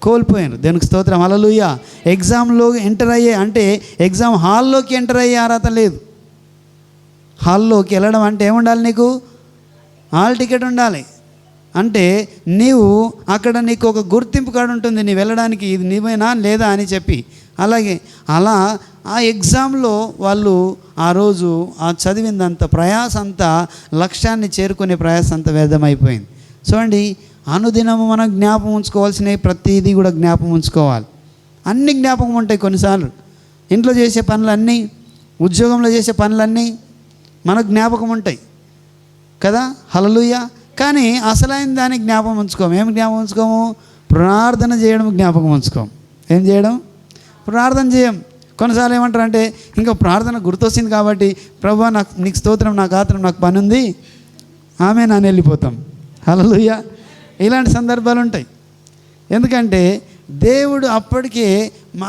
కోల్పోయారు. దేవునికి స్తోత్రం, హల్లెలూయా. ఎగ్జామ్లో ఎంటర్ అయ్యే, అంటే ఎగ్జామ్ హాల్లోకి ఎంటర్ అయ్యే అర్హత లేదు. హాల్లోకి వెళ్ళడం అంటే ఏముండాలి? నీకు హాల్ టికెట్ ఉండాలి. అంటే నీవు అక్కడ నీకు ఒక గుర్తింపు కార్డు ఉంటుంది, నీ వెళ్ళడానికి ఇది నీవేనా లేదా అని చెప్పి. అలాగే అలా ఆ ఎగ్జామ్లో వాళ్ళు ఆ రోజు ఆ చదివిందంత ప్రయాస అంతా, లక్ష్యాన్ని చేరుకునే ప్రయాస అంతా వ్యర్థమైపోయింది. చూడండి, అనుదినము మనం జ్ఞాపకం ఉంచుకోవాల్సినవి ప్రతిదీ కూడా జ్ఞాపకం ఉంచుకోవాలి. అన్ని జ్ఞాపకం ఉంటాయి. కొన్నిసార్లు ఇంట్లో చేసే పనులన్నీ, ఉద్యోగంలో చేసే పనులన్నీ మనకు జ్ఞాపకం ఉంటాయి కదా. హల్లెలూయా. కానీ అసలైన దాన్ని జ్ఞాపకం ఉంచుకోము. ఏమి జ్ఞాపకం ఉంచుకోము? ప్రార్థన చేయడం జ్ఞాపకం ఉంచుకోము. ఏం చేయడం? ప్రార్థన చేయం. కొన్నిసార్లు ఏమంటారంటే ఇంకా ప్రార్థన గుర్తొచ్చింది కాబట్టి ప్రభువా నీకు స్తోత్రం, నాకు ఆత్రం, నాకు పని ఉంది, ఆమె నాన్న వెళ్ళిపోతాం. హల్లెలూయా. ఇలాంటి సందర్భాలు ఉంటాయి. ఎందుకంటే దేవుడు అప్పటికే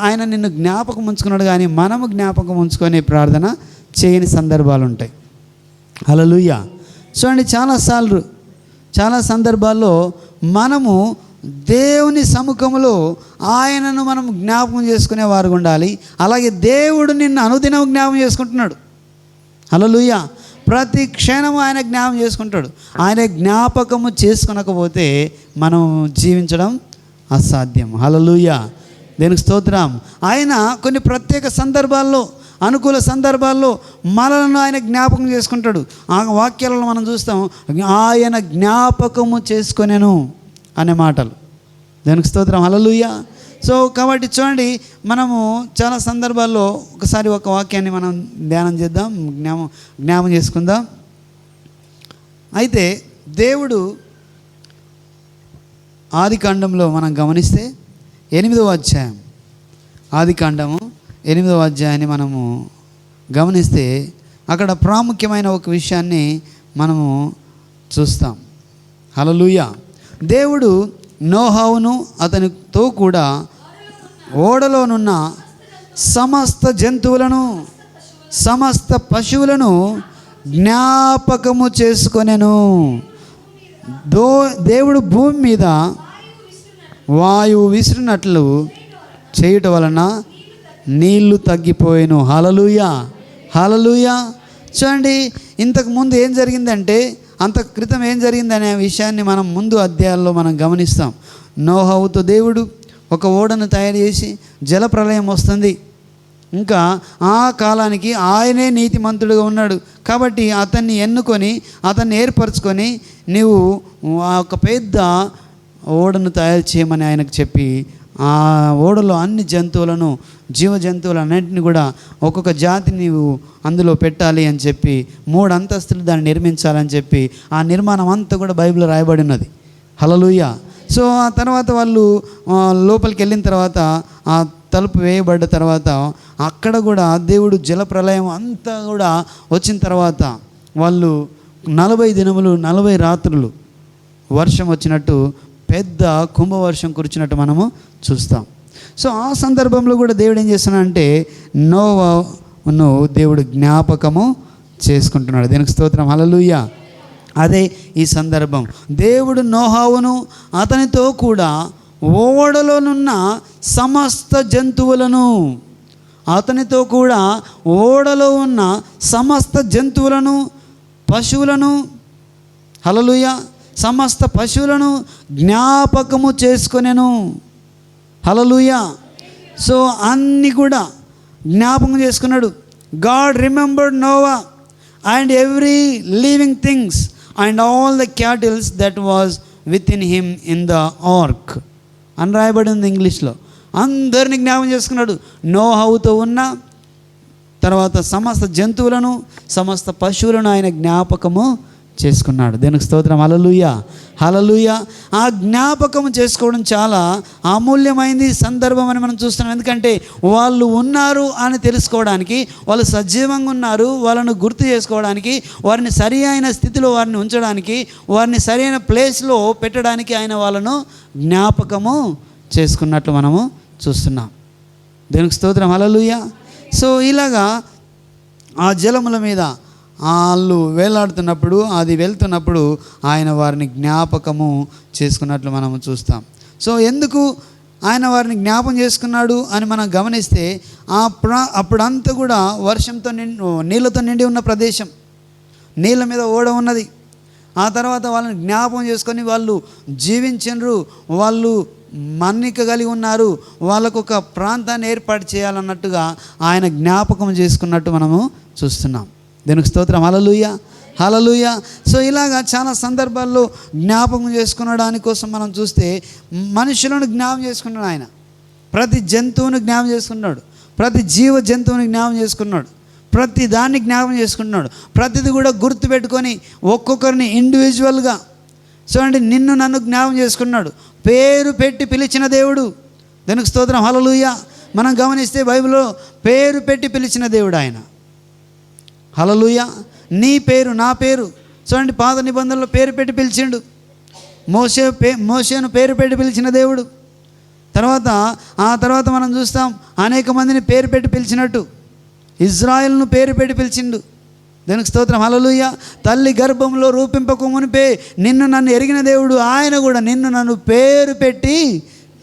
ఆయన నిన్ను జ్ఞాపకం ఉంచుకున్నాడు, కానీ మనము జ్ఞాపకం ఉంచుకొని ప్రార్థన చేయని సందర్భాలు ఉంటాయి. హల్లెలూయా. చూడండి, చాలా సందర్భాల్లో మనము దేవుని సముఖంలో ఆయనను మనం జ్ఞాపకం చేసుకునే వారు ఉండాలి. అలాగే దేవుడు నిన్ను అనుదినం జ్ఞాపకం చేసుకుంటున్నాడు. హల్లెలూయా. ప్రతి క్షణము ఆయన జ్ఞాపకం చేసుకుంటాడు. ఆయన జ్ఞాపకము చేసుకొనకపోతే మనం జీవించడం అసాధ్యం. హల్లెలూయా. దేనికి స్తోత్రం. ఆయన కొన్ని ప్రత్యేక సందర్భాల్లో, అనుకూల సందర్భాల్లో మనలను ఆయన జ్ఞాపకం చేసుకుంటాడు. ఆ వాక్యాలను మనం చూస్తాం, ఆయన జ్ఞాపకము చేసుకొనెను అనే మాటలు. దేనికి స్తోత్రం. హల్లెలూయా. సో కాబట్టి చూడండి, మనము చాలా సందర్భాల్లో ఒకసారి ఒక వాక్యాన్ని మనం ధ్యానం చేద్దాం, జ్ఞాపకం చేసుకుందాం. అయితే దేవుడు ఆదికాండంలో మనం గమనిస్తే 8వ అధ్యాయం, ఆదికాండము 8వ అధ్యాయాన్ని మనము గమనిస్తే అక్కడ ప్రాముఖ్యమైన ఒక విషయాన్ని మనము చూస్తాం. హల్లెలూయా. దేవుడు నోహవును అతనితో కూడా ఓడలోనున్న సమస్త జంతువులను, సమస్త పశువులను జ్ఞాపకము చేసుకొనెను. దేవుడు భూమి మీద వాయువు విసిరినట్లు చేయుట వలన నీళ్లు తగ్గిపోయాను. హల్లెలూయా, హల్లెలూయా. చూడండి, ఇంతకు ముందు ఏం జరిగిందంటే, అంత క్రితం ఏం జరిగిందనే విషయాన్ని మనం ముందు అధ్యాయాల్లో మనం గమనిస్తాం. నోహవుతో దేవుడు ఒక ఓడను తయారు చేసి జలప్రలయం వస్తుంది. ఇంకా ఆ కాలానికి ఆయనే నీతిమంతుడుగా ఉన్నాడు కాబట్టి అతన్ని ఎన్నుకొని, అతన్ని ఏర్పరచుకొని, నీవు ఒక పెద్ద ఓడను తయారు చేయమని ఆయనకు చెప్పి, ఆ ఓడలో అన్ని జంతువులను, జీవ జంతువులన్నింటినీ కూడా ఒక్కొక్క జాతిని నీవు అందులో పెట్టాలి అని చెప్పి 3 అంతస్తులు దాన్ని నిర్మించాలని చెప్పి, ఆ నిర్మాణం అంతా కూడా బైబిల్లో రాయబడి ఉన్నది. హల్లెలూయా. సో ఆ తర్వాత వాళ్ళు లోపలికి వెళ్ళిన తర్వాత, ఆ తలుపు వేయబడ్డ తర్వాత అక్కడ కూడా దేవుడు జలప్రలయం అంతా కూడా వచ్చిన తర్వాత వాళ్ళు 40 దినములు 40 రాత్రులు వర్షం వచ్చినట్టు, పెద్ద కుంభవర్షం కురిచినట్టు మనము చూస్తాం. సో ఆ సందర్భంలో కూడా దేవుడు ఏం చేస్తున్నాడంటే, నోవాను దేవుడు జ్ఞాపకము చేసుకుంటున్నాడు. దీనికి స్తోత్రం. హల్లెలూయా. అదే ఈ సందర్భం. దేవుడు నోహవును అతనితో కూడా ఓడలోనున్న సమస్త జంతువులను, అతనితో కూడా ఓడలో ఉన్న సమస్త జంతువులను, పశువులను, హల్లెలూయా, సమస్త పశువులను జ్ఞాపకము చేసుకొనెను. హల్లెలూయా. సో అన్నీ కూడా జ్ఞాపకం చేసుకున్నాడు. God remembered Noah and every living things and all the cattles that was within him in the ark అని రాయబడి ఉంది ఇంగ్లీష్లో. అందరినీ జ్ఞాపకం చేసుకున్నాడు. నోహవుతో ఉన్న తర్వాత సమస్త జంతువులను, సమస్త పశువులను ఆయన జ్ఞాపకము చేసుకున్నాడు. దీనికి స్తోత్రం. హల్లెలూయా, హల్లెలూయా. ఆ జ్ఞాపకం చేసుకోవడం చాలా అమూల్యమైంది సందర్భం అని మనం చూస్తున్నాం. ఎందుకంటే వాళ్ళు ఉన్నారు అని తెలుసుకోవడానికి, వాళ్ళు సజీవంగా ఉన్నారు, వాళ్ళను గుర్తు చేసుకోవడానికి, వారిని సరి అయిన స్థితిలో వారిని ఉంచడానికి, వారిని సరైన ప్లేస్లో పెట్టడానికి ఆయన వాళ్ళను జ్ఞాపకము చేసుకున్నట్లు మనము చూస్తున్నాం. దీనికి స్తోత్రం. హల్లెలూయా. సో ఇలాగా ఆ జలముల మీద వాళ్ళు వేలాడుతున్నప్పుడు, అది వెళ్తున్నప్పుడు ఆయన వారిని జ్ఞాపకము చేసుకున్నట్లు మనము చూస్తాం. సో ఎందుకు ఆయన వారిని జ్ఞాపకం చేసుకున్నాడు అని మనం గమనిస్తే, అప్పుడంతా కూడా వర్షంతో నీళ్ళతో నిండి ఉన్న ప్రదేశం, నీళ్ళ మీద ఓడ ఉన్నది. ఆ తర్వాత వాళ్ళని జ్ఞాపకం చేసుకొని వాళ్ళు జీవించరు, వాళ్ళు మన్నిక కలిగి ఉన్నారు, వాళ్ళకు ఒక ప్రాంతాన్ని ఏర్పాటు చేయాలన్నట్టుగా ఆయన జ్ఞాపకం చేసుకున్నట్టు మనము చూస్తున్నాం. దీనికి స్తోత్రం. హల్లెలూయా, హల్లెలూయా. సో ఇలాగా చాలా సందర్భాల్లో జ్ఞాపకం చేసుకున్న దానికోసం మనం చూస్తే, మనుషులను జ్ఞాపకం చేసుకున్నాడు ఆయన. ప్రతి జంతువుని జ్ఞాపకం చేసుకున్నాడు, ప్రతి జీవ జంతువుని జ్ఞాపకం చేసుకున్నాడు, ప్రతి దాన్ని జ్ఞాపకం చేసుకుంటున్నాడు. ప్రతిది కూడా గుర్తుపెట్టుకొని ఒక్కొక్కరిని ఇండివిజువల్గా చూడండి, నిన్ను నన్ను జ్ఞాపకం చేసుకున్నాడు. పేరు పెట్టి పిలిచిన దేవుడు. దానికి స్తోత్రం. హల్లెలూయా. మనం గమనిస్తే బైబిల్లో పేరు పెట్టి పిలిచిన దేవుడు ఆయన. హల్లెలూయా. నీ పేరు, నా పేరు. చూడండి, పాత నిబంధనలో పేరు పెట్టి పిలిచిండు. మోషేను పేరు పెట్టి పిలిచిన దేవుడు. ఆ తర్వాత మనం చూస్తాం అనేక మందిని పేరు పెట్టి పిలిచినట్టు ఇజ్రాయెల్ను పేరు పెట్టి పిలిచిండు. దానికి స్తోత్రం. హల్లెలూయా. తల్లి గర్భంలో రూపింపక మునిపే నిన్ను నన్ను ఎరిగిన దేవుడు ఆయన కూడా నిన్ను నన్ను పేరు పెట్టి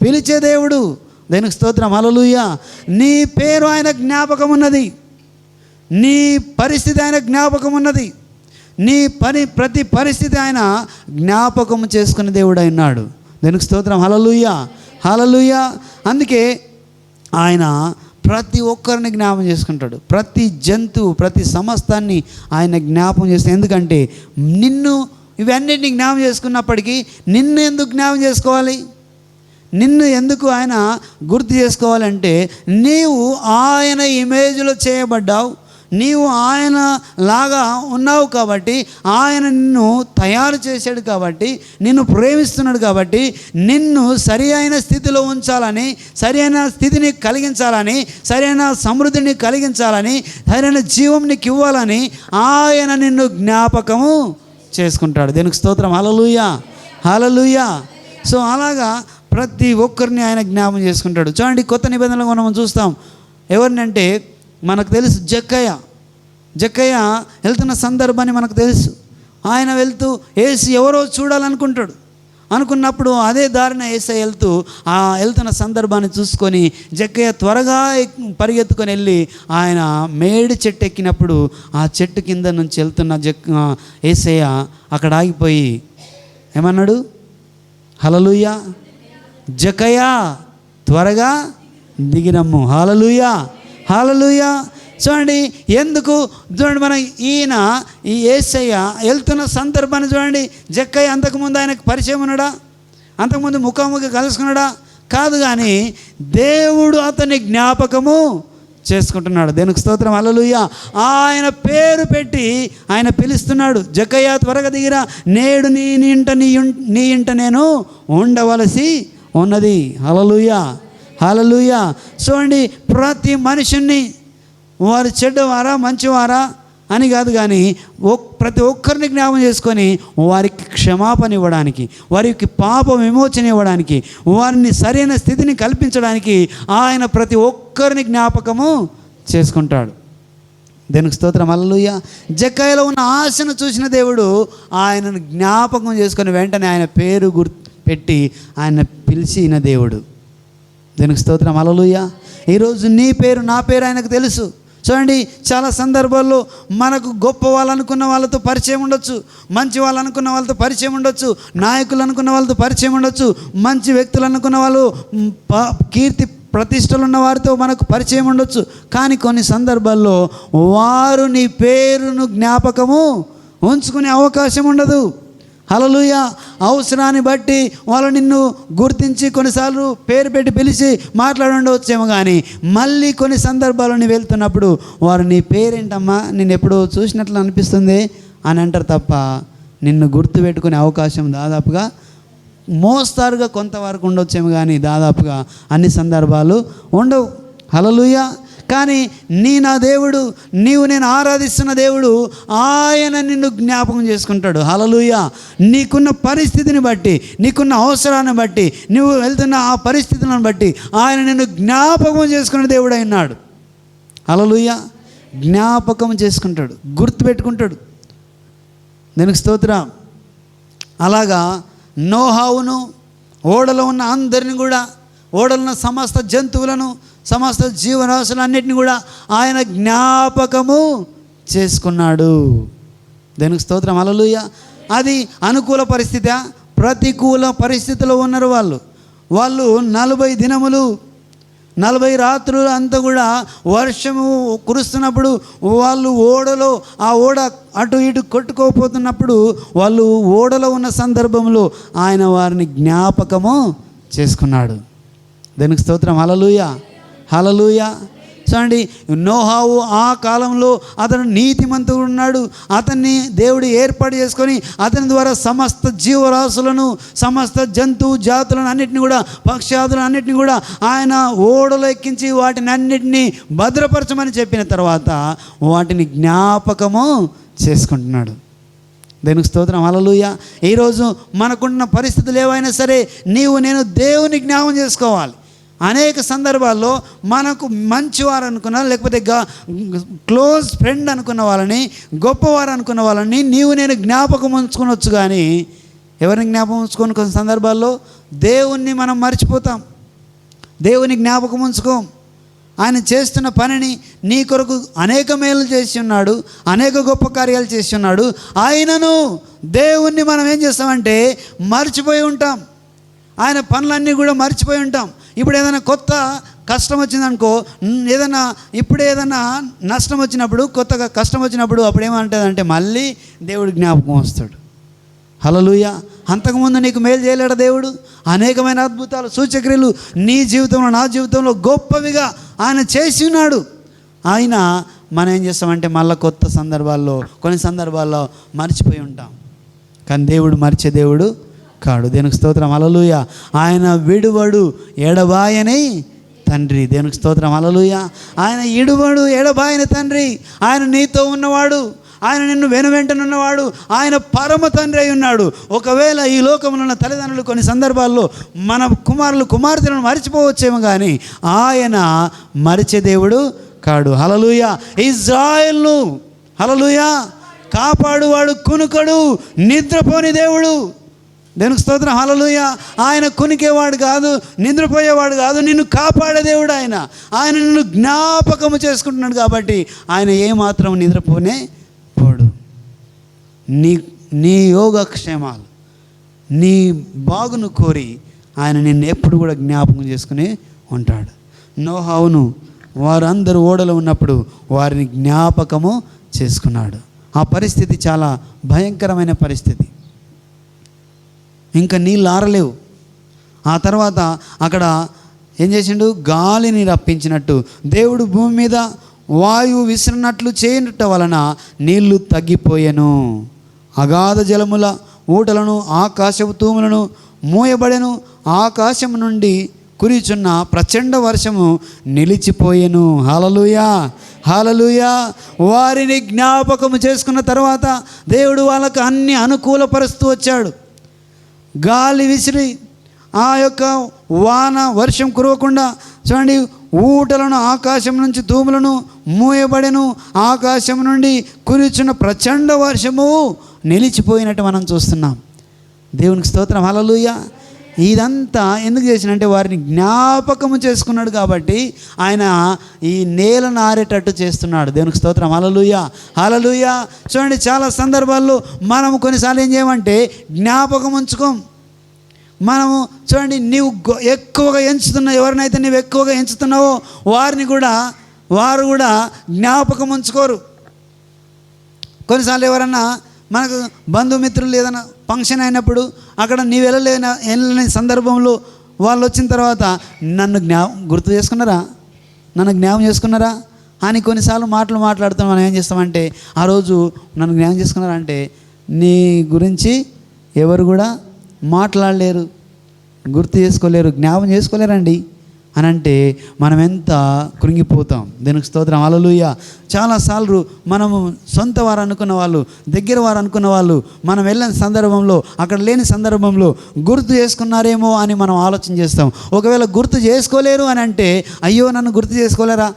పిలిచే దేవుడు. దానికి స్తోత్రం. హల్లెలూయా. నీ పేరు ఆయన జ్ఞాపకం ఉన్నది, నీ పరిస్థితి ఆయన జ్ఞాపకం ఉన్నది, నీ ప్రతి పరిస్థితి ఆయన జ్ఞాపకం చేసుకునే దేవుడు అయినాడు. దానికి స్తోత్రం. హల్లెలూయా, హల్లెలూయా. అందుకే ఆయన ప్రతి ఒక్కరిని జ్ఞాపం చేసుకుంటాడు. ప్రతి జంతువు, ప్రతి సమస్తాన్ని ఆయన జ్ఞాపం చేస్తాడు. ఎందుకంటే నిన్ను ఇవన్నిటిని జ్ఞాపం చేసుకున్నప్పటికీ నిన్ను ఎందుకు జ్ఞాపం చేసుకోవాలి? నిన్ను ఎందుకు ఆయన గుర్తు చేసుకోవాలంటే, నీవు ఆయన ఇమేజ్లో చేయబడ్డావు, నీవు ఆయన లాగా ఉన్నావు కాబట్టి, ఆయన నిన్ను తయారు చేశాడు కాబట్టి, నిన్ను ప్రేమిస్తున్నాడు కాబట్టి, నిన్ను సరి అయిన స్థితిలో ఉంచాలని, సరి అయిన స్థితిని కలిగించాలని, సరైన సమృద్ధిని కలిగించాలని, సరైన జీవం నీకు ఇవ్వాలని ఆయన నిన్ను జ్ఞాపకము చేసుకుంటాడు. దీనికి స్తోత్రం. హల్లెలూయా, హల్లెలూయా. సో అలాగా ప్రతి ఒక్కరిని ఆయన జ్ఞాపం చేసుకుంటాడు. చూడండి, కొత్త నిబంధనలు మనం చూస్తాం. ఎవరినంటే మనకు తెలుసు, జక్కయ్య వెళ్తున్న సందర్భాన్ని మనకు తెలుసు. ఆయన వెళ్తూ యేసు ఎవరో చూడాలనుకుంటాడు. అనుకున్నప్పుడు అదే దారిన యేసయ్య వెళ్తున్న సందర్భాన్ని చూసుకొని జక్కయ్య త్వరగా పరిగెత్తుకొని వెళ్ళి ఆయన మేడి చెట్టు ఎక్కినప్పుడు ఆ చెట్టు కింద నుంచి వెళ్తున్న యేసయ్య అక్కడ ఆగిపోయి ఏమన్నాడు? హల్లెలూయా, జక్కయ్య త్వరగా దిగిరమ్ము. హల్లెలూయా, హల్లెలూయా. చూడండి, ఎందుకు చూడండి, మన ఈ యేసయ్య వెళ్తున్న సందర్భాన్ని చూడండి. జక్కయ్య అంతకుముందు ఆయనకు పరిచయం ఉన్నాడా? అంతకుముందు ముఖాముఖి కలుసుకున్నాడా? కాదు. కానీ దేవుడు అతన్ని జ్ఞాపకము చేసుకుంటున్నాడు. దేనికి స్తోత్రం. హల్లెలూయా. ఆయన పేరు పెట్టి ఆయన పిలుస్తున్నాడు. జక్కయ్య త్వరగా దిగిరా, నేడు నీ ఇంట నేను ఉండవలసి ఉన్నది. హల్లెలూయా, హల్లెలూయా. చూడండి, ప్రతి మనిషిని వారు చెడ్డవారా మంచివారా అని కాదు, కానీ ప్రతి ఒక్కరిని జ్ఞాపం చేసుకొని వారికి క్షమాపణ ఇవ్వడానికి, వారికి పాప విమోచన ఇవ్వడానికి, వారిని సరైన స్థితిని కల్పించడానికి ఆయన ప్రతి ఒక్కరిని జ్ఞాపకము చేసుకుంటాడు. దేనికి స్తోత్రం. హల్లెలూయా. జక్కయ్యలో ఉన్న ఆశను చూసిన దేవుడు ఆయనను జ్ఞాపకం చేసుకొని వెంటనే ఆయన పేరు పెట్టి ఆయన పిలిచిన దేవుడు. దేనికి స్తోత్రం. హల్లెలూయా. ఈరోజు నీ పేరు నా పేరు ఆయనకు తెలుసు. చూడండి, చాలా సందర్భాల్లో మనకు గొప్ప వాళ్ళు అనుకున్న వాళ్ళతో పరిచయం ఉండొచ్చు, మంచి వాళ్ళు అనుకున్న వాళ్ళతో పరిచయం ఉండొచ్చు, నాయకులు అనుకున్న వాళ్ళతో పరిచయం ఉండొచ్చు, మంచి వ్యక్తులు అనుకున్న వాళ్ళు, కీర్తి ప్రతిష్టలు ఉన్న వారితో మనకు పరిచయం ఉండొచ్చు. కానీ కొన్ని సందర్భాల్లో వారు నీ పేరును జ్ఞాపకము ఉంచుకునే అవకాశం ఉండదు. హల్లెలూయా. అవసరాన్ని బట్టి వాళ్ళు నిన్ను గుర్తించి కొన్నిసార్లు పేరు పెట్టి పిలిచి మాట్లాడుండవచ్చేమో, కానీ మళ్ళీ కొన్ని సందర్భాల్లో నువ్వు వెళ్తున్నప్పుడు వారు నీ పేరేంటమ్మా, నిన్ను ఎప్పుడో చూసినట్లు అనిపిస్తుంది అని అంటారు తప్ప నిన్ను గుర్తుపెట్టుకునే అవకాశం దాదాపుగా మోస్తారుగా కొంతవరకు ఉండొచ్చేమో, కానీ దాదాపుగా అన్ని సందర్భాలు ఉండవు. హల్లెలూయా. కానీ నా దేవుడు, నేను ఆరాధిస్తున్న దేవుడు ఆయన నిన్ను జ్ఞాపకం చేసుకుంటాడు. హల్లెలూయా. నీకున్న పరిస్థితిని బట్టి, నీకున్న అవసరాన్ని బట్టి, నువ్వు వెళ్తున్న ఆ పరిస్థితులను బట్టి ఆయన నిన్ను జ్ఞాపకం చేసుకున్న దేవుడు అయినాడు. హల్లెలూయా. జ్ఞాపకం చేసుకుంటాడు, గుర్తుపెట్టుకుంటాడు. దీనికి స్తోత్రం. అలాగా నోహావును, ఓడలో ఉన్న అందరిని కూడా, ఓడలో ఉన్న సమస్త జంతువులను, సమస్త జీవరాశులన్నిటిని కూడా ఆయన జ్ఞాపకము చేసుకున్నాడు. దానికి స్తోత్రం. హల్లెలూయా. అది అనుకూల పరిస్థితి, ప్రతికూల పరిస్థితిలో ఉన్నారు వాళ్ళు 40 దినములు 40 రాత్రులు అంతా కూడా వర్షము కురుస్తున్నప్పుడు వాళ్ళు ఓడలో, ఆ ఓడ అటు ఇటు కొట్టుకోపోతున్నప్పుడు వాళ్ళు ఓడలో ఉన్న సందర్భంలో ఆయన వారిని జ్ఞాపకము చేసుకున్నాడు. దానికి స్తోత్రం. హల్లెలూయా, హల్లెలూయా. చూడండి, నోహావు ఆ కాలంలో అతను నీతిమంతుడు ఉన్నాడు. అతన్ని దేవుడు ఏర్పాటు చేసుకొని అతని ద్వారా సమస్త జీవరాశులను, సమస్త జంతువు జాతులను అన్నిటిని కూడా, పక్షాదులను అన్నిటిని కూడా ఆయన ఓడలో ఎక్కించి వాటిని అన్నిటినీ భద్రపరచమని చెప్పిన తర్వాత వాటిని జ్ఞాపకము చేసుకుంటున్నాడు. దేవునికి స్తోత్రం. హల్లెలూయా. ఈరోజు మనకున్న పరిస్థితులు ఏవైనా సరే నేను దేవుని జ్ఞాపకం చేసుకోవాలి. అనేక సందర్భాల్లో మనకు మంచివారు అనుకున్న, లేకపోతే క్లోజ్ ఫ్రెండ్ అనుకున్న వాళ్ళని, గొప్పవారు అనుకున్న వాళ్ళని నేను జ్ఞాపకం ఉంచుకోవచ్చు. కానీ ఎవరిని జ్ఞాపకం ఉంచుకొని కొన్ని సందర్భాల్లో దేవుణ్ణి మనం మర్చిపోతాం. దేవుని జ్ఞాపకం ఉంచుకోం. ఆయన చేస్తున్న పనిని నీ కొరకు అనేక మేలు చేసి ఉన్నాడు, అనేక గొప్ప కార్యాలు చేసి ఉన్నాడు. ఆయనను దేవుణ్ణి మనం ఏం చేస్తామంటే మర్చిపోయి ఉంటాం. ఆయన పనులన్నీ కూడా మర్చిపోయి ఉంటాం. ఇప్పుడు ఏదైనా కొత్త కష్టం వచ్చిందనుకో, ఏదైనా ఇప్పుడే ఏదైనా నష్టం వచ్చినప్పుడు, కొత్తగా కష్టం వచ్చినప్పుడు అప్పుడు ఏమంటుందంటే మళ్ళీ దేవుడు జ్ఞాపకం వస్తాడు. హల్లెలూయా. అంతకుముందు నీకు మేలు చేయలేడా దేవుడు? అనేకమైన అద్భుతాలు, సూచక్రియలు నీ జీవితంలో, నా జీవితంలో గొప్పవిగా ఆయన చేసి ఉన్నాడు. ఆయన మనం ఏం చేస్తామంటే మళ్ళీ కొత్త సందర్భాల్లో, కొన్ని సందర్భాల్లో మర్చిపోయి ఉంటాం. కానీ దేవుడు మర్చే దేవుడు కాడు. దేవునికి స్తోత్రం. హల్లెలూయా. ఆయన విడువడు ఎడబాయని తండ్రి. దేవునికి స్తోత్రం. హల్లెలూయా. ఆయన ఇడువడు ఎడబాయని తండ్రి. ఆయన నీతో ఉన్నవాడు, ఆయన నిన్ను వెనువెంటనున్నవాడు, ఆయన పరమ తండ్రి అయి ఉన్నాడు. ఒకవేళ ఈ లోకంలో ఉన్న తల్లిదండ్రులు కొన్ని సందర్భాల్లో మన కుమారులు కుమార్తెలను మర్చిపోవచ్చేమో, కానీ ఆయన మరిచే దేవుడు కాడు. హల్లెలూయా. ఇజ్రాయెల్ను హల్లెలూయా కాపాడువాడు, కునుకడు, నిద్రపోని దేవుడు. దేవునికి స్తోత్రం. హల్లెలూయా. ఆయన కునికేవాడు కాదు, నిద్రపోయేవాడు కాదు, నిన్ను కాపాడే దేవుడు ఆయన. ఆయన నిన్ను జ్ఞాపకము చేసుకుంటున్నాడు కాబట్టి ఆయన ఏమాత్రం నిద్రపోనే పోడు. నీ యోగక్షేమాలు, నీ బాగును కోరి ఆయన నిన్ను ఎప్పుడు కూడా జ్ఞాపకం చేసుకుని ఉంటాడు. నోహావును వారందరూ ఓడలో ఉన్నప్పుడు వారిని జ్ఞాపకము చేసుకున్నాడు. ఆ పరిస్థితి చాలా భయంకరమైన పరిస్థితి. ఇంకా నీళ్ళు ఆరలేవు. ఆ తర్వాత అక్కడ ఏం చేసిండు? గాలిని రప్పించినట్టు దేవుడు భూమి మీద వాయువు విసిరినట్లు చేయటం వలన నీళ్లు తగ్గిపోయెను. అగాధ జలముల ఊటలను, ఆకాశపు తూములను మూయబడెను. ఆకాశం నుండి కురిచున్న ప్రచండ వర్షము నిలిచిపోయెను. హల్లెలూయా. హల్లెలూయా. వారిని జ్ఞాపకము చేసుకున్న తర్వాత దేవుడు వాళ్ళకు అన్ని అనుకూలపరుస్తూ వచ్చాడు. గాలి విసిరి ఆ యొక్క వాన వర్షం కురవకుండా చూడండి, ఊటలను, ఆకాశం నుంచి తూములను మూయబడెను. ఆకాశం నుండి కురిచున్న ప్రచండ వర్షము నిలిచిపోయినట్టు మనం చూస్తున్నాం. దేవునికి స్తోత్రం. హల్లెలూయా. ఇదంతా ఎందుకు చేసినంటే వారిని జ్ఞాపకము చేసుకున్నాడు కాబట్టి ఆయన ఈ నేలను ఆరేటట్టు చేస్తున్నాడు. దేవునికి స్తోత్రం. హల్లెలూయా. హల్లెలూయా. చూడండి, చాలా సందర్భాల్లో మనము కొన్నిసార్లు ఏం చేయమంటే జ్ఞాపకం ఉంచుకోం. మనము చూడండి, నీవు ఎక్కువగా ఎంచుతున్నావు, ఎవరినైతే నువ్వు ఎక్కువగా ఎంచుతున్నావో వారు కూడా జ్ఞాపకం ఉంచుకోరు. కొన్నిసార్లు ఎవరన్నా మనకు బంధుమిత్రులు ఏదైనా ఫంక్షన్ అయినప్పుడు అక్కడ నీవు వెళ్ళలేని సందర్భంలో వాళ్ళు వచ్చిన తర్వాత నన్ను గుర్తు చేసుకున్నారా, నన్ను జ్ఞాపకం చేసుకున్నారా అని కొన్నిసార్లు మాట్లాడుతాం. మనం ఏం చేస్తామంటే ఆ రోజు నన్ను జ్ఞాపకం చేసుకున్నారా అంటే నీ గురించి ఎవరు కూడా మాట్లాడలేరు, గుర్తు చేసుకోలేరు, జ్ఞాపకం చేసుకోలేరండి అని అంటే మనం ఎంత కృంగిపోతాం. దీనికి స్తోత్రం. హల్లెలూయా. చాలాసార్లు మనము సొంత వారు అనుకున్న వాళ్ళు, దగ్గర వారు అనుకున్న వాళ్ళు మనం వెళ్ళిన సందర్భంలో, అక్కడ లేని సందర్భంలో గుర్తు చేసుకున్నారేమో అని మనం ఆలోచన చేస్తాం. ఒకవేళ గుర్తు చేసుకోలేరు అని అంటే అయ్యో నన్ను గుర్తు చేసుకోలేరా,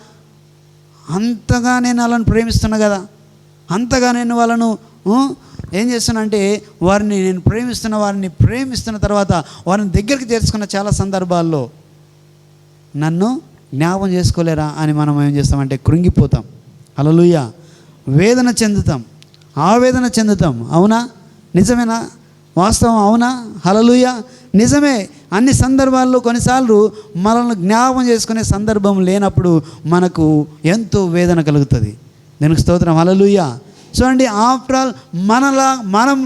అంతగా నేను వాళ్ళని ప్రేమిస్తున్నా కదా, అంతగా నేను వాళ్ళను ఏం చేస్తున్నానంటే వారిని నేను ప్రేమిస్తున్న తర్వాత వారిని దగ్గరికి చేర్చుకున్న చాలా సందర్భాల్లో నన్ను జ్ఞాపకం చేసుకోలేరా అని మనం ఏం చేస్తామంటే కృంగిపోతాం. హల్లెలూయా. వేదన చెందుతాం, ఆవేదన చెందుతాం. అవునా? నిజమేనా? వాస్తవం అవునా? హల్లెలూయా. నిజమే. అన్ని సందర్భాల్లో కొన్నిసార్లు మనల్ని జ్ఞాపకం చేసుకునే సందర్భం లేనప్పుడు మనకు ఎంతో వేదన కలుగుతుంది. దీనికి స్తోత్రం. హల్లెలూయా. చూడండి, ఆఫ్టర్ ఆల్ మనం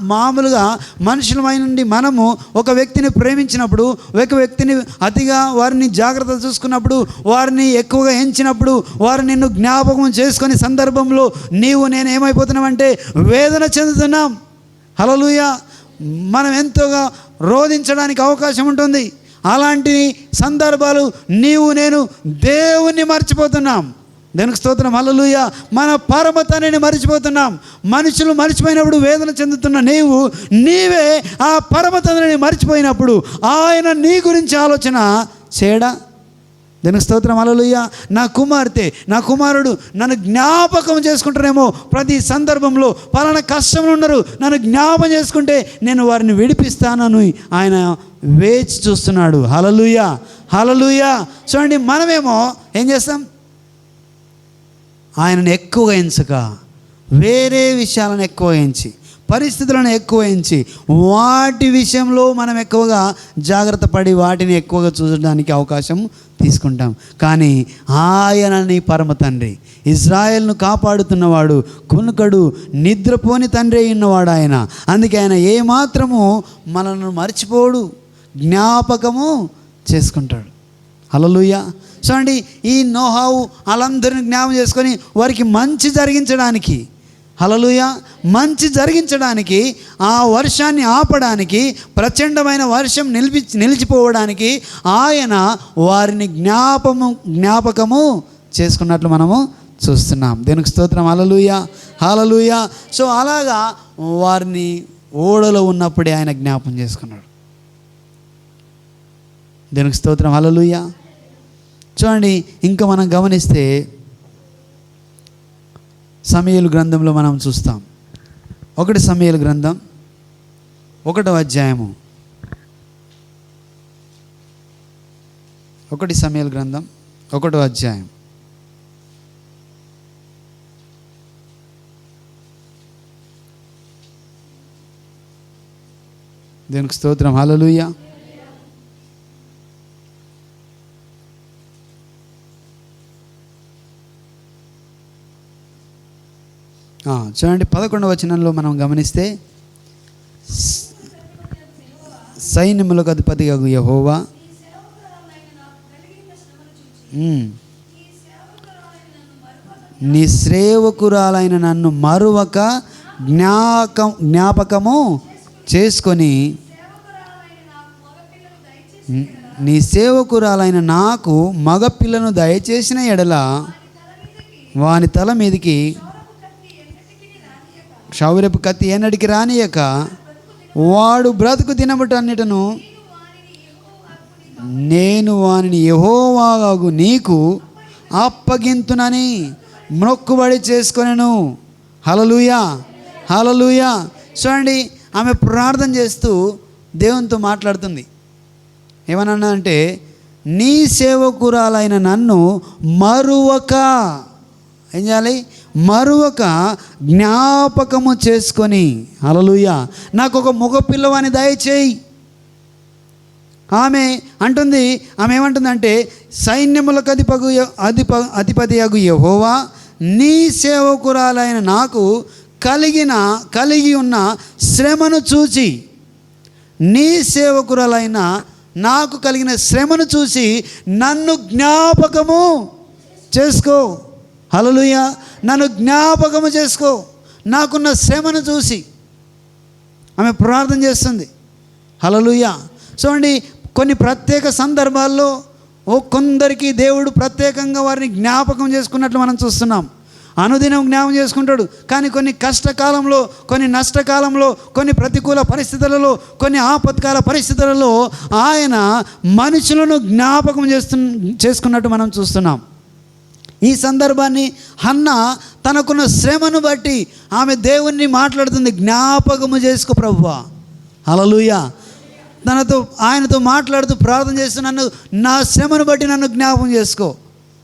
మామూలుగా మనుషులమై నుండి మనము ఒక వ్యక్తిని ప్రేమించినప్పుడు, ఒక వ్యక్తిని అతిగా వారిని జాగ్రత్త చూసుకున్నప్పుడు, వారిని ఎక్కువగా ఎంచినప్పుడు, వారు నిన్ను జ్ఞాపకం చేసుకునే సందర్భంలో నేను ఏమైపోతున్నామంటే వేదన చెందుతున్నాం. హల్లెలూయా. మనం ఎంతోగా రోధించడానికి అవకాశం ఉంటుంది. అలాంటి సందర్భాలు నేను దేవుణ్ణి మర్చిపోతున్నాం. దేవునికి స్తోత్రం. హల్లెలూయా. మన పరమ తండ్రిని మర్చిపోతున్నాం. మనుషులు మర్చిపోయినప్పుడు వేదన చెందుతున్న నీవే ఆ పరమ తండ్రిని మర్చిపోయినప్పుడు ఆయన నీ గురించి ఆలోచన చేయడా? దేవునికి స్తోత్రం. హల్లెలూయా. నా కుమార్తె, నా కుమారుడు నన్ను జ్ఞాపకం చేసుకుంటారేమో ప్రతి సందర్భంలో, పలానా కష్టంలో ఉన్నారు, నన్ను జ్ఞాపకం చేసుకుంటే నేను వారిని విడిపిస్తానని ఆయన వేచి చూస్తున్నాడు. హల్లెలూయా. హల్లెలూయా. చూడండి, మనమేమో ఏం చేస్తాం? ఆయనను ఎక్కువగా ఎంచక వేరే విషయాలను ఎక్కువ ఎంచి, పరిస్థితులను ఎక్కువ ఎంచి, వాటి విషయంలో మనం ఎక్కువగా జాగ్రత్త పడి వాటిని ఎక్కువగా చూడడానికి అవకాశం తీసుకుంటాం. కానీ ఆయన నీ పరమ తండ్రి, ఇజ్రాయెల్ను కాపాడుతున్నవాడు, కునుకడు, నిద్రపోని తండ్రి అయినవాడు ఆయన. అందుకే ఆయన ఏమాత్రము మనల్ని మర్చిపోడు, జ్ఞాపకము చేసుకుంటాడు. హల్లెలూయా. చూడండి, ఈ నోహావు వాళ్ళందరినీ జ్ఞాపకం చేసుకొని వారికి మంచి జరిగించడానికి, హల్లెలూయా, మంచి జరిగించడానికి, ఆ వర్షాన్ని ఆపడానికి, ప్రచండమైన వర్షం నిలిచిపోవడానికి ఆయన వారిని జ్ఞాపకము చేసుకున్నట్లు మనము చూస్తున్నాం. దేవునికి స్తోత్రం. హల్లెలూయా, హల్లెలూయా. సో అలాగా వారిని ఓడలో ఉన్నప్పుడే ఆయన జ్ఞాపకం చేసుకున్నాడు. దేవునికి స్తోత్రం. హల్లెలూయా. చూడండి, ఇంకా మనం గమనిస్తే సమూయేలు గ్రంథంలో మనం చూస్తాం. 1 సమూయేలు గ్రంథం 1వ అధ్యాయము. 1 సమూయేలు గ్రంథం 1వ అధ్యాయం. దేవునికి స్తోత్రం. హల్లెలూయా. చూడండి, 11వ వచనంలో మనం గమనిస్తే, సైన్యములకు అధిపతిగా యెహోవా నీ సేవకురాలైన నన్ను మరువక జ్ఞాపకము చేసుకొని నీ సేవకురాలైన నాకు మగపిల్లను దయచేసిన ఎడల వాని తల మీదికి క్షౌరపు కత్తి ఎన్నటికి రానియక వాడు బ్రతుకు దినముటన్నిటను నేను వానిని యెహోవాగు నీకు అప్పగింతునని మొక్కుబడి చేసుకొనెను. హల్లెలూయా, హల్లెలూయా. చూడండి, ఆమె ప్రార్థన చేస్తూ దేవునితో మాట్లాడుతుంది. ఏమన్నా అంటే, నీ సేవకురాలైన నన్ను మరువక, ఏం చేయాలి? మరువక జ్ఞాపకము చేసుకొని, హల్లెలూయా, నాకు ఒక మగ పిల్లవాని దయచేయి. ఆమె అంటుంది, ఆమె ఏమంటుందంటే, సైన్యములకు అధిపతి యగు యెహోవా నీ సేవకురాలైన నాకు కలిగి ఉన్న శ్రమను చూచి, నీ సేవకురాలైన నాకు కలిగిన శ్రమను చూసి నన్ను జ్ఞాపకము చేసుకో. హల్లెలూయా, నన్ను జ్ఞాపకము చేసుకో. నాకున్న శ్రమను చూసి ఆమె ప్రార్థన చేస్తుంది. హల్లెలూయా. చూడండి, కొన్ని ప్రత్యేక సందర్భాల్లో కొందరికి దేవుడు ప్రత్యేకంగా వారిని జ్ఞాపకం చేసుకున్నట్లు మనం చూస్తున్నాం. అనుదినం జ్ఞాపకం చేసుకుంటాడు. కానీ కొన్ని కష్టకాలంలో, కొన్ని నష్టకాలంలో, కొన్ని ప్రతికూల పరిస్థితులలో, కొన్ని ఆపత్కాల పరిస్థితులలో ఆయన మనుషులను జ్ఞాపకం చేసుకున్నట్టు మనం చూస్తున్నాం. ఈ సందర్భాన్ని హన్న తనకున్న శ్రమను బట్టి ఆమె దేవుణ్ణి మాట్లాడుతుంది, జ్ఞాపకము చేసుకో ప్రభువా. హల్లెలూయా. ఆయనతో మాట్లాడుతూ ప్రార్థన చేస్తూ, నన్ను నా శ్రమను బట్టి నన్ను జ్ఞాపకం చేసుకో,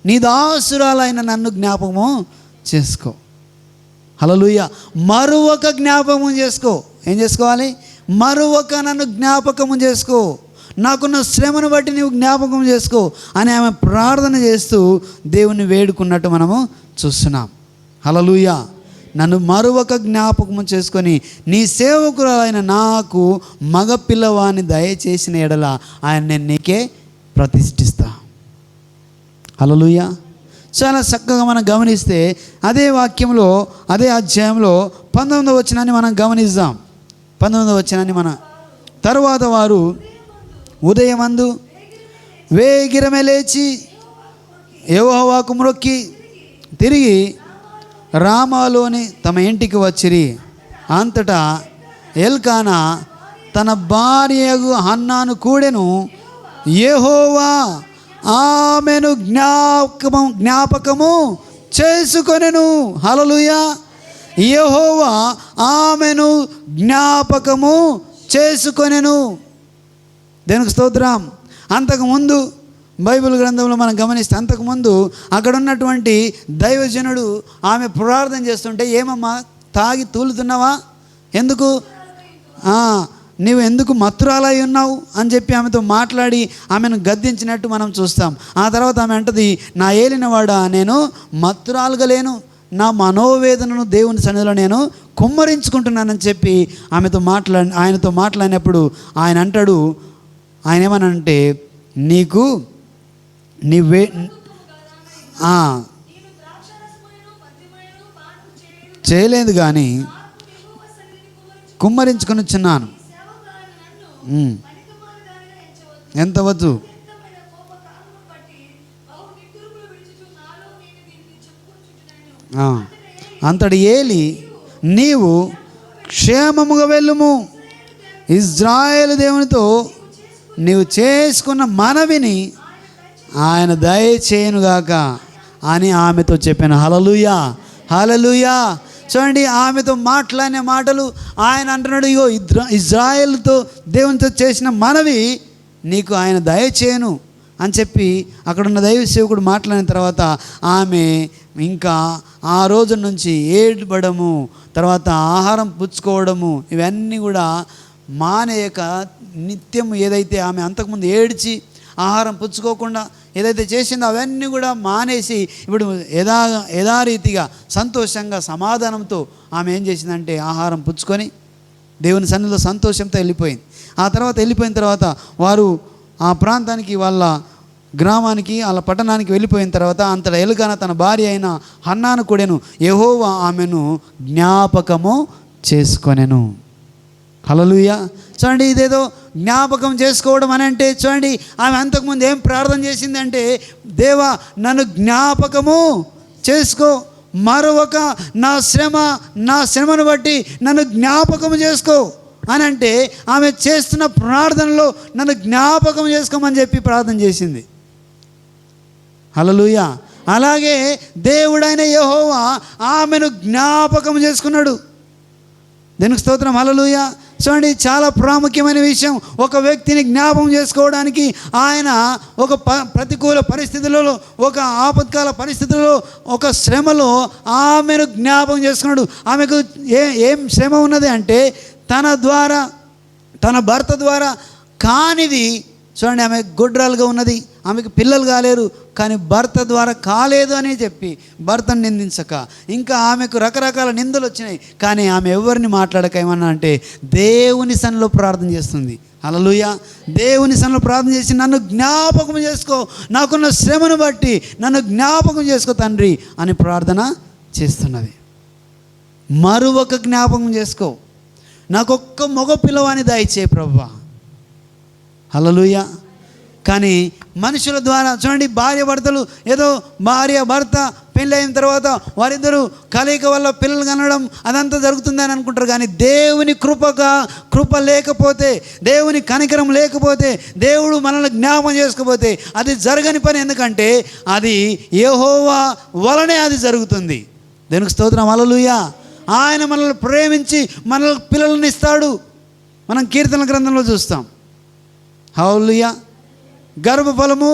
నీ దాసురాలైన నన్ను జ్ఞాపకము చేసుకో. హల్లెలూయా. మరువక జ్ఞాపకం చేసుకో. ఏం చేసుకోవాలి? మరువక నన్ను జ్ఞాపకము చేసుకో, నాకున్న శ్రమను బట్టి నీవు జ్ఞాపకం చేసుకో అని ఆమె ప్రార్థన చేస్తూ దేవుని వేడుకున్నట్టు మనము చూస్తున్నాం. హల్లెలూయా. నన్ను మరువక జ్ఞాపకము చేసుకొని నీ సేవకురాలైన నాకు మగపిల్లవాని దయచేసిన ఎడల ఆయన నేను నీకే ప్రతిష్ఠిస్తా. హల్లెలూయా. చాలా చక్కగా మనం గమనిస్తే అదే వాక్యంలో, అదే అధ్యాయంలో 19వ వచనాన్ని మనం గమనిద్దాం. 19వ వచనాన్ని మన తరువాత వారు ఉదయమందు వేగిరమే లేచి యెహోవాకు మొక్కి తిరిగి రామాలోని తమ ఇంటికి వచ్చిరి. అంతటా ఎల్కానా తన భార్యకు హన్నాను కూడెను. యెహోవా ఆమెను జ్ఞాపకము చేసుకొనెను. హల్లెలూయా. యెహోవా ఆమెను జ్ఞాపకము చేసుకొనెను. దేవునికి స్తోత్రం. అంతకుముందు బైబిల్ గ్రంథంలో మనం గమనిస్తే, అంతకుముందు అక్కడ ఉన్నటువంటి దైవజనుడు ఆమె ప్రార్థన చేస్తుంటే, ఏమమ్మా తాగి తూలుతున్నావా? ఎందుకు? నీవు ఎందుకు మత్తురాలై ఉన్నావు అని చెప్పి ఆమెతో మాట్లాడి ఆమెను గద్దించినట్టు మనం చూస్తాం. ఆ తర్వాత ఆమె అంటది, నా ఏలినవాడా, నేను మత్తురాలుగా లేను, నా మనోవేదనను దేవుని సన్నిధిలో నేను కుమ్మరించుకుంటున్నానని చెప్పి ఆయనతో మాట్లాడినప్పుడు ఆయన అంటాడు, ఆయన ఏమనంటే, నీకు నీవే చేయలేదు కానీ కుమ్మరించుకొనిచున్నాను. ఎంత వచ్చు అంతటి ఏలి, నీవు క్షేమముగా వెళ్ళుము, ఇజ్రాయేలు దేవునితో నీవు చేసుకున్న మనవిని ఆయన దయచేయునుగాక అని ఆమెతో చెప్పాను. హల్లెలూయా, హల్లెలూయా. చూడండి, ఆమెతో మాట్లాడిన మాటలు ఆయన అంటున్నాడు, ఇగో ఇజ్రాయేలుతో దేవునితో చేసిన మనవి నీకు ఆయన దయచేయను అని చెప్పి అక్కడున్న దైవ సేవకుడు మాట్లాడిన తర్వాత ఆమె ఇంకా ఆ రోజు నుంచి ఏడబడము, తర్వాత ఆహారం పుచ్చుకోవడము, ఇవన్నీ కూడా మానేయక నిత్యం ఏదైతే ఆమె అంతకుముందు ఏడ్చి ఆహారం పుచ్చుకోకుండా ఏదైతే చేసిందో అవన్నీ కూడా మానేసి ఇప్పుడు యథారీతిగా సంతోషంగా సమాధానంతో ఆమె ఏం చేసిందంటే ఆహారం పుచ్చుకొని దేవుని సన్నిధిలో సంతోషంతో వెళ్ళిపోయింది. ఆ తర్వాత వెళ్ళిపోయిన తర్వాత వారు ఆ ప్రాంతానికి, వాళ్ళ గ్రామానికి, వాళ్ళ పట్టణానికి వెళ్ళిపోయిన తర్వాత అంతటా ఎలుకానా తన భార్య అయిన హన్నాను కూడాను యెహోవా ఆమెను జ్ఞాపకము చేసుకొనెను. హల్లెలూయా. చూడండి, ఇదేదో జ్ఞాపకం చేసుకోవడం అని అంటే, చూడండి ఆమె అంతకుముందు ఏం ప్రార్థన చేసిందంటే, దేవా నన్ను జ్ఞాపకము చేసుకో, మరొక నా శ్రమను బట్టి నన్ను జ్ఞాపకం చేసుకో అని అంటే, ఆమె చేస్తున్న ప్రార్థనలో నన్ను జ్ఞాపకం చేసుకోమని చెప్పి ప్రార్థన చేసింది. హల్లెలూయా. అలాగే దేవుడైన యెహోవా ఆమెను జ్ఞాపకం చేసుకున్నాడు. దేవునికి స్తోత్రం. హల్లెలూయా. చూడండి, చాలా ప్రాముఖ్యమైన విషయం. ఒక వ్యక్తిని జ్ఞాపకం చేసుకోవడానికి ఆయన ఒక ప్రతికూల పరిస్థితులలో, ఒక ఆపత్కాల పరిస్థితులలో, ఒక శ్రమలో ఆమెను జ్ఞాపకం చేసుకున్నాడు. ఆమెకు ఏం శ్రమ ఉన్నది అంటే, తన భర్త ద్వారా కానిది. చూడండి, ఆమె గుడ్రాలుగా ఉన్నది, ఆమెకు పిల్లలు కాలేరు, కానీ భర్త ద్వారా కాలేదు అని చెప్పి భర్తను నిందించక, ఇంకా ఆమెకు రకరకాల నిందలు వచ్చినాయి, కానీ ఆమె ఎవరిని మాట్లాడక ఏమన్నా అంటే దేవుని సన్నిధిలో ప్రార్థన చేస్తుంది. హల్లెలూయా. దేవుని సన్నిధిలో ప్రార్థన చేసి నన్ను జ్ఞాపకం చేసుకో, నాకున్న శ్రమను బట్టి నన్ను జ్ఞాపకం చేసుకో తండ్రి అని ప్రార్థన చేస్తున్నది. మరొక జ్ఞాపకం చేసుకో, నాకొక్క మగ పిల్లవాని దయచే ప్రభువా. హల్లెలూయా. కానీ మనుషుల ద్వారా చూడండి, భార్య భర్తలు ఏదో భార్య భర్త పెళ్ళి అయిన తర్వాత వారిద్దరూ కలయిక వల్ల పిల్లలు కనడం అదంతా జరుగుతుందని అనుకుంటారు. కానీ దేవుని కృప లేకపోతే, దేవుని కనికరం లేకపోతే, దేవుడు మనల్ని జ్ఞాపకం చేసుకోకపోతే అది జరగని పని. ఎందుకంటే అది యెహోవా వలనే అది జరుగుతుంది. దేవునికి స్తోత్రం. హల్లెలూయా. ఆయన మనల్ని ప్రేమించి మనల్ని పిల్లల్ని ఇస్తాడు. మనం కీర్తన గ్రంథంలో చూస్తాం. హల్లెలూయా. గర్భఫలము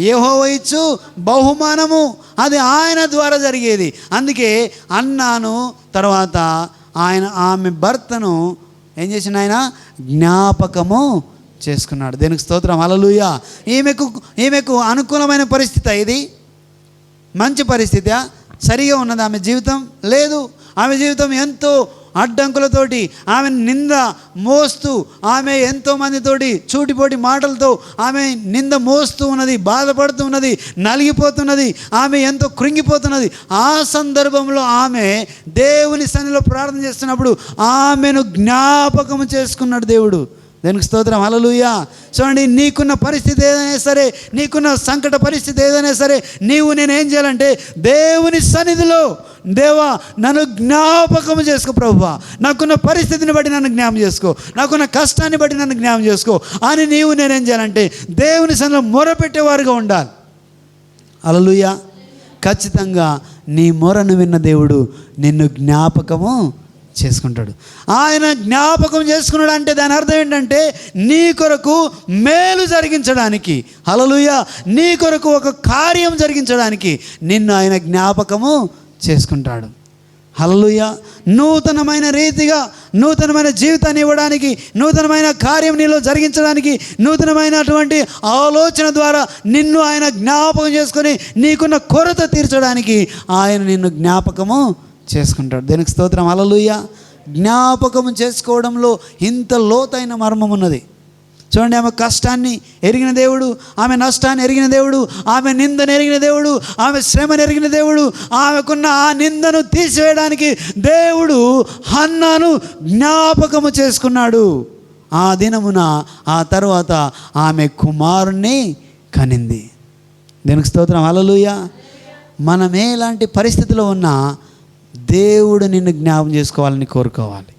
యెహోవా ఇచ్చు బహుమానము, అది ఆయన ద్వారా జరిగేది. అందుకే అన్నాను తర్వాత ఆమె భర్తను ఏం చేసిన ఆయన జ్ఞాపకము చేసుకున్నాడు. దేనికి స్తోత్రం. హల్లెలూయా. ఈమెకు అనుకూలమైన పరిస్థితి, ఇది మంచి పరిస్థితి, సరిగా ఉన్నది ఆమె జీవితం? లేదు. ఆమె జీవితం ఎంతో అడ్డంకులతోటి, ఆమె నింద మోస్తూ, ఆమె ఎంతోమందితోటి చూటిపోటి మాటలతో ఆమె నింద మోస్తూ ఉన్నది, బాధపడుతూ ఉన్నది, నలిగిపోతున్నది, ఆమె ఎంతో కృంగిపోతున్నది. ఆ సందర్భంలో ఆమె దేవుని సన్నిధిలో ప్రార్థన చేస్తున్నప్పుడు ఆమెను జ్ఞాపకం చేసుకున్నాడు దేవుడు. దానికి స్తోత్రం. హల్లెలూయా. చూడండి, నీకున్న పరిస్థితి ఏదైనా సరే, నీకున్న సంకట పరిస్థితి ఏదైనా సరే, నేనేం చేయాలంటే దేవుని సన్నిధిలో, దేవా నన్ను జ్ఞాపకం చేసుకో ప్రభువా, నాకున్న పరిస్థితిని బట్టి నన్ను జ్ఞాపకం చేసుకో, నాకున్న కష్టాన్ని బట్టి నన్ను జ్ఞాపకం చేసుకో అని నేనేం చేయాలంటే దేవుని సన్నిధిలో మొరపెట్టేవారుగా ఉండాలి. హల్లెలూయా. ఖచ్చితంగా నీ మొరను విన్న దేవుడు నిన్ను జ్ఞాపకము చేసుకుంటాడు. ఆయన జ్ఞాపకం చేసుకున్నాడు అంటే దాని అర్థం ఏంటంటే నీ కొరకు మేలు జరిగించడానికి, హల్లెలూయా, నీ కొరకు ఒక కార్యం జరిగించడానికి నిన్ను ఆయన జ్ఞాపకము చేసుకుంటాడు. హల్లెలూయా. నూతనమైన రీతిగా నూతనమైన జీవితాన్ని ఇవ్వడానికి, నూతనమైన కార్యం నీలో జరిగించడానికి, నూతనమైనటువంటి ఆలోచన ద్వారా నిన్ను ఆయన జ్ఞాపకం చేసుకొని నీకున్న కొరత తీర్చడానికి ఆయన నిన్ను జ్ఞాపకము చేసుకుంటాడు. దేనికి స్తోత్రం. హల్లెలూయా. జ్ఞాపకం చేసుకోవడంలో ఇంత లోతైన మర్మం ఉన్నది. చూడండి, ఆమె కష్టాన్ని ఎరిగిన దేవుడు, ఆమె నష్టాన్ని ఎరిగిన దేవుడు, ఆమె నిందను ఎరిగిన దేవుడు, ఆమె శ్రమను ఎరిగిన దేవుడు, ఆమెకున్న ఆ నిందను తీసివేయడానికి దేవుడు హన్నాను జ్ఞాపకము చేసుకున్నాడు. ఆ దినమున ఆ తర్వాత ఆమె కుమారుణ్ణి కనింది. దేనికి స్తోత్రం. హల్లెలూయా. మనం ఎలాంటి పరిస్థితిలో ఉన్నా దేవుడు నిన్ను జ్ఞాపకం చేసుకోవాలని కోరుకోవాలి.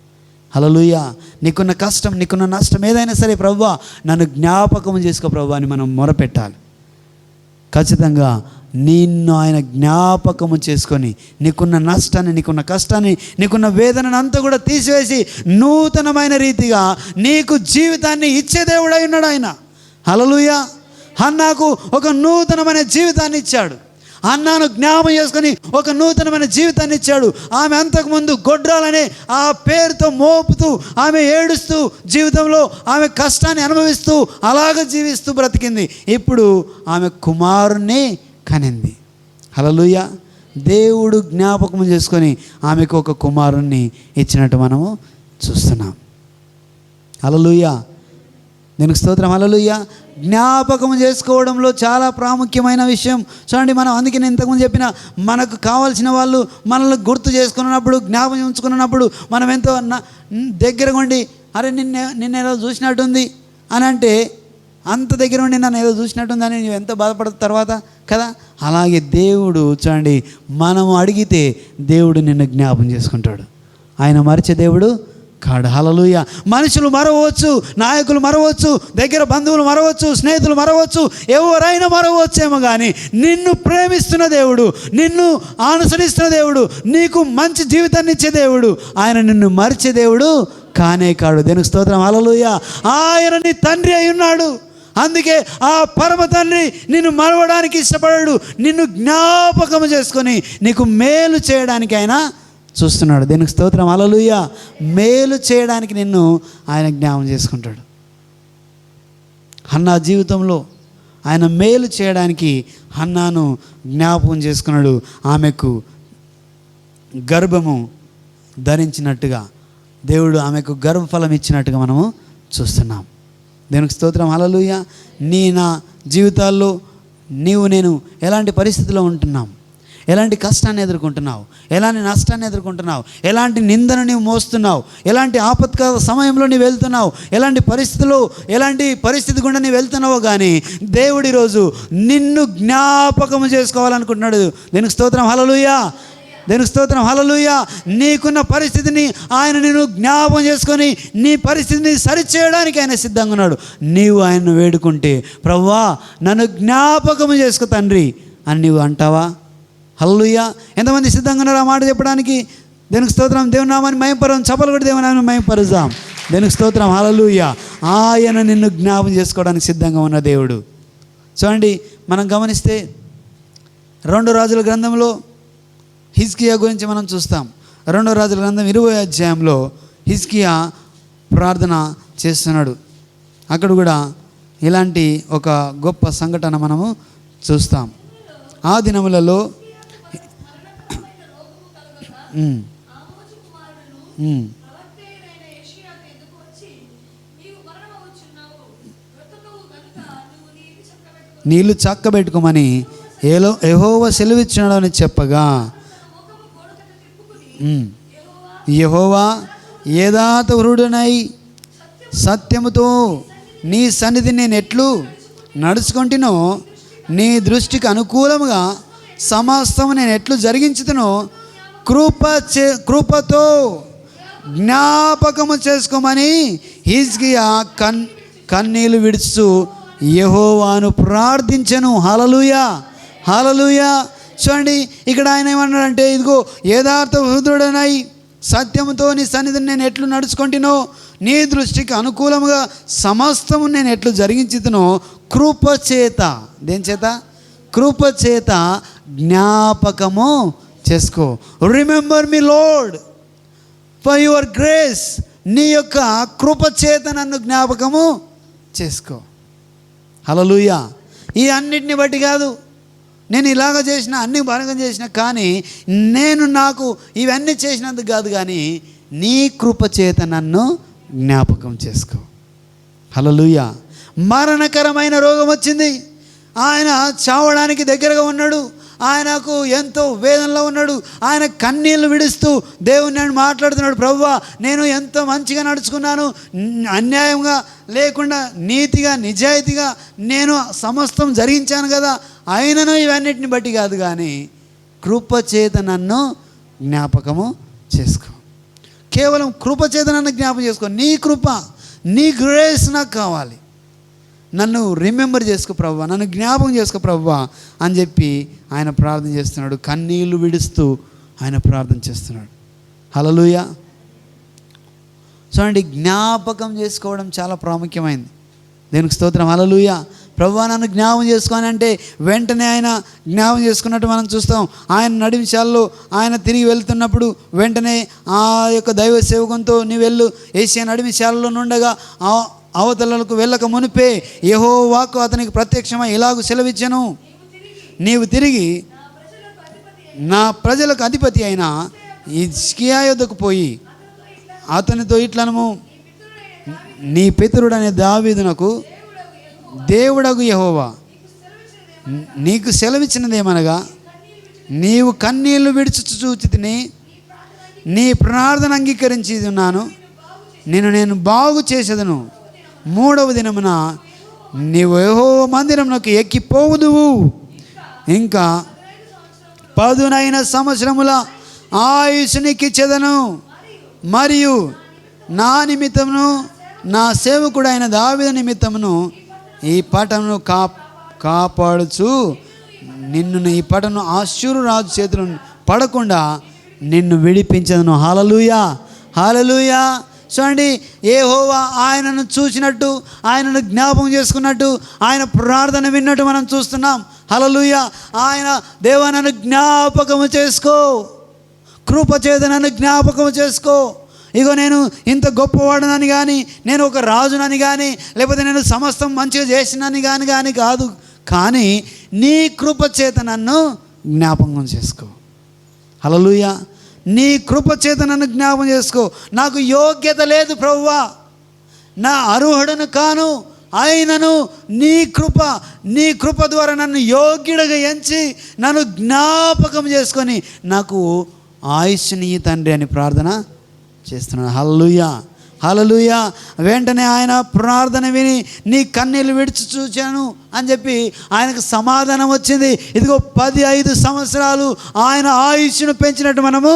హల్లెలూయా. నీకున్న కష్టం, నీకున్న నష్టం ఏదైనా సరే, ప్రభువా నన్ను జ్ఞాపకం చేసుకో ప్రభువా అని మనం మొరపెట్టాలి. ఖచ్చితంగా నిన్ను ఆయన జ్ఞాపకము చేసుకొని నీకున్న నష్టాన్ని, నీకున్న కష్టాన్ని, నీకున్న వేదనను అంతా కూడా తీసివేసి నూతనమైన రీతిగా నీకు జీవితాన్ని ఇచ్చే దేవుడై ఉన్నాడు ఆయన. హల్లెలూయా. హన్నాకు ఒక నూతనమైన జీవితాన్ని ఇచ్చాడు. హన్నాను జ్ఞాపకం చేసుకొని ఒక నూతనమైన జీవితాన్ని ఇచ్చాడు. ఆమె అంతకుముందు గొడ్రాలనే ఆ పేరుతో మోపుతూ, ఆమె ఏడుస్తూ, జీవితంలో ఆమె కష్టాన్ని అనుభవిస్తూ అలాగ జీవిస్తూ బ్రతికింది. ఇప్పుడు ఆమె కుమారుణ్ణి కనింది. హల్లెలూయా. దేవుడు జ్ఞాపకం చేసుకొని ఆమెకు ఒక కుమారుణ్ణి ఇచ్చినట్టు మనము చూస్తున్నాం. హల్లెలూయా. దీనికి స్తోత్రం. హల్లెలూయా. జ్ఞాపకం చేసుకోవడంలో చాలా ప్రాముఖ్యమైన విషయం. చూడండి, మనం అందుకే నేను ఇంతకుముందు చెప్పిన, మనకు కావాల్సిన వాళ్ళు మనల్ని గుర్తు చేసుకున్నప్పుడు, జ్ఞాపకం ఉంచుకున్నప్పుడు మనం ఎంతో దగ్గరగా ఉండి, అరే నిన్న ఏదో చూసినట్టుంది అని అంటే, అంత దగ్గర ఉండి నన్ను ఏదో చూసినట్టుందని నువ్వు ఎంత బాధపడదు తర్వాత కదా. అలాగే దేవుడు చూడండి, మనము అడిగితే దేవుడు నిన్ను జ్ఞాపకం చేసుకుంటాడు. ఆయన మరిచే దేవుడు కాడు. హల్లెలూయా. మనుషులు మరవచ్చు, నాయకులు మరవచ్చు, దగ్గర బంధువులు మరవచ్చు, స్నేహితులు మరవచ్చు, ఎవరైనా మరవచ్చేమో, కానీ నిన్ను ప్రేమిస్తున్న దేవుడు, నిన్ను అనుసరిస్తున్న దేవుడు, నీకు మంచి జీవితాన్ని ఇచ్చే దేవుడు, ఆయన నిన్ను మరిచే దేవుడు కానే కాడు. దేనికి స్తోత్రం. హల్లెలూయా. ఆయన నీ తండ్రి అయి ఉన్నాడు. అందుకే ఆ పరమ తండ్రి నిన్ను మరవడానికి ఇష్టపడాడు. నిన్ను జ్ఞాపకం చేసుకొని నీకు మేలు చేయడానికి ఆయన చూస్తున్నాడు. దీనికి స్తోత్రం. హల్లెలూయా. మేలు చేయడానికి నిన్ను ఆయన జ్ఞాపకం చేసుకుంటాడు. హన్నా జీవితంలో ఆయన మేలు చేయడానికి హన్నాను జ్ఞాపకం చేసుకున్నాడు. ఆమెకు గర్భము ధరించినట్టుగా దేవుడు ఆమెకు గర్భఫలం ఇచ్చినట్టుగా మనము చూస్తున్నాం. దేవునికి స్తోత్రం. హల్లెలూయా. నా జీవితాల్లో నేను ఎలాంటి పరిస్థితిలో ఉంటున్నాం, ఎలాంటి కష్టాన్ని ఎదుర్కొంటున్నావు, ఎలాంటి నష్టాన్ని ఎదుర్కొంటున్నావు, ఎలాంటి నిందను నీవు మోస్తున్నావు, ఎలాంటి ఆపత్కాల సమయంలో నీవు వెళ్తున్నావు, ఎలాంటి పరిస్థితి గుండా నీవు వెళ్తున్నావో, కానీ దేవుడు ఈరోజు నిన్ను జ్ఞాపకం చేసుకోవాలనుకుంటున్నాడు. దీనికి స్తోత్రం. హల్లెలూయా. దేనికి స్తోత్రం. హల్లెలూయా. నీకున్న పరిస్థితిని ఆయన నిన్ను జ్ఞాపకం చేసుకొని నీ పరిస్థితిని సరిచేయడానికి ఆయన సిద్ధంగా ఉన్నాడు. నీవు ఆయన్ను వేడుకుంటే, ప్రభువా నన్ను జ్ఞాపకం చేసుకో తండ్రి అని నీవు అంటావా? హల్లెలూయా. ఎంతమంది సిద్ధంగా ఉన్నారు ఆ మాట చెప్పడానికి? దేనికి స్తోత్రం. దేవుని నామాన్ని మహిమపరుద్దాం. చప్పలు కొట్టి దేవుని నామాన్ని మహిమపరుద్దాం. దేనికి స్తోత్రం. హల్లెలూయా. ఆయన నిన్ను జ్ఞాపకం చేసుకోవడానికి సిద్ధంగా ఉన్న దేవుడు. చూడండి, మనం గమనిస్తే 2 రాజుల గ్రంథంలో హిజ్కియా గురించి మనం చూస్తాం. 2 రాజుల గ్రంథం 20వ అధ్యాయంలో హిజ్కియా ప్రార్థన చేస్తున్నాడు. అక్కడ కూడా ఇలాంటి ఒక గొప్ప సంఘటన మనము చూస్తాం. ఆ దినములలో నీళ్లు చక్కబెట్టుకోమని యెహోవా సెలవిచ్చున్నాడు అని చెప్పగా, యెహోవా యథార్థహృదయుడనై సత్యముతో నీ సన్నిధిని నేను ఎట్లు నడుచుకుంటునో, నీ దృష్టికి అనుకూలముగా సమస్తము నేను ఎట్లు జరిగించుతునో కృపతో జ్ఞాపకము చేసుకోమని హిజ్కియా కన్నీళ్లు విడుచు యెహోవాను ప్రార్థించెను. హల్లెలూయా. హల్లెలూయా. చూడండి, ఇక్కడ ఆయన ఏమన్నాడంటే, ఇదిగో యథార్థ హృదయుడనై సత్యముతో నీ సన్నిధిని నేను ఎట్లు నడుచుకుంటునో, నీ దృష్టికి అనుకూలముగా సమస్తము నేను ఎట్లు జరిగించుతునో కృపచేత. దేని చేత? కృపచేత జ్ఞాపకము చేసుకో. Remember me lord for your grace. నీ యొక్క కృప చేత నన్ను జ్ఞాపకము చేసుకో. హల్లెలూయా. ఈ అన్నిటిని బట్టి కాదు, నేను ఇలాగ చేసిన, అన్ని బాగా చేసిన, కానీ నాకు ఇవన్నీ చేసినందుకు కాదు, కానీ నీ కృప చేత నన్ను జ్ఞాపకం చేసుకో. హల్లెలూయా. మరణకరమైన రోగం వచ్చింది. ఆయన చావడానికి దగ్గరగా ఉన్నాడు. ఆయనకు ఎంతో వేదనలో ఉన్నాడు. ఆయన కన్నీళ్లు విడుస్తూ దేవుని నేను మాట్లాడుతున్నాడు, ప్రభువా నేను ఎంతో మంచిగా నడుచుకున్నాను, అన్యాయంగా లేకుండా నీతిగా నిజాయితీగా నేను సమస్తం జరిగించాను కదా, అయినను ఇవన్నిటిని బట్టి కాదు, కానీ కృపచేత నన్ను జ్ఞాపకము చేసుకో. కేవలం కృపచేత నన్ను జ్ఞాపకం చేసుకో. నీ కృప, నీ గ్రేస్ నాకు కావాలి. నన్ను రిమెంబర్ చేసుకో ప్రభువా, నన్ను జ్ఞాపకం చేసుకో ప్రభువా అని చెప్పి ఆయన ప్రార్థన చేస్తున్నాడు. కన్నీళ్లు విడుస్తూ ఆయన ప్రార్థన చేస్తున్నాడు. హల్లెలూయా. చూడండి, జ్ఞాపకం చేసుకోవడం చాలా ప్రాముఖ్యమైంది. దేవునికి స్తోత్రం. హల్లెలూయా. ప్రభువా నన్ను జ్ఞాపకం చేసుకోని అంటే వెంటనే ఆయన జ్ఞాపకం చేసుకున్నట్టు మనం చూస్తాం. ఆయన నడిమిశాల్లో ఆయన తిరిగి వెళ్తున్నప్పుడు వెంటనే ఆ యొక్క దైవ సేవకంతో నీవు వెళ్ళు, ఏషియా నడిమిశాలలో నుండగా అవతలకు వెళ్ళక మునిపే యెహోవా వాక్కు అతనికి ప్రత్యక్షమై ఇలాగు సెలవిచ్చెను, నీవు తిరిగి నా ప్రజలకు అధిపతి అయిన హిజ్కియా యొద్దకు పోయి అతనితో ఇట్లనము, నీ పితరుడనే దావీదునకు దేవుడగు యెహోవా నీకు సెలవిచ్చినదేమనగా, నీవు కన్నీళ్లు విడుచు చూచితిని, నీ ప్రార్థన అంగీకరించి ఉన్నాను, నేను బాగు చేసేదను. 3వ దినమున నీవు యెహోవా మందిరమునకు ఎక్కిపోవుదువు. ఇంకా 15 సంవత్సరముల ఆయుష్ నీకిచ్చెదను. మరియు నా నిమిత్తమును నా సేవకుడైన దావీదు నిమిత్తమును ఈ పట్టణమును కాపాడుచు నిన్ను, ఈ పట్టణం అష్షూరు రాజు చేతులు పడకుండా నిన్ను విడిపించదను. హల్లెలూయా. హల్లెలూయా. చూడండి, యెహోవా ఆయనను చూసినట్టు, ఆయనను జ్ఞాపకం చేసుకున్నట్టు, ఆయన ప్రార్థన విన్నట్టు మనం చూస్తున్నాం. హల్లెలూయా. ఆయన దేవా నన్ను జ్ఞాపకము చేసుకో, కృపచేత నన్ను జ్ఞాపకం చేసుకో. ఇగో నేను ఇంత గొప్పవాడనని కానీ, నేను ఒక రాజునని కానీ, లేకపోతే నేను సమస్తం మంచిగా చేసినని కానీ కాదు, కానీ నీ కృపచేత నన్ను జ్ఞాపకం చేసుకో. హల్లెలూయా. నీ కృపచేత నన్ను జ్ఞాపకం చేసుకో. నాకు యోగ్యత లేదు ప్రభువా, నా అర్హుడను కాను, అయినను నీ కృప ద్వారా నన్ను యోగ్యుడిగా ఎంచి నన్ను జ్ఞాపకం చేసుకొని నాకు ఆయుష్ని తండ్రి అని ప్రార్థన చేస్తున్నాను. హల్లెలూయా. హల్లెలూయా. వెంటనే ఆయన ప్రార్థన విని నీ కన్నీళ్ళు విడిచి చూచాను అని చెప్పి ఆయనకు సమాధానం వచ్చింది. ఇదిగో 15 సంవత్సరాలు ఆయన ఆయుష్ను పెంచినట్టు మనము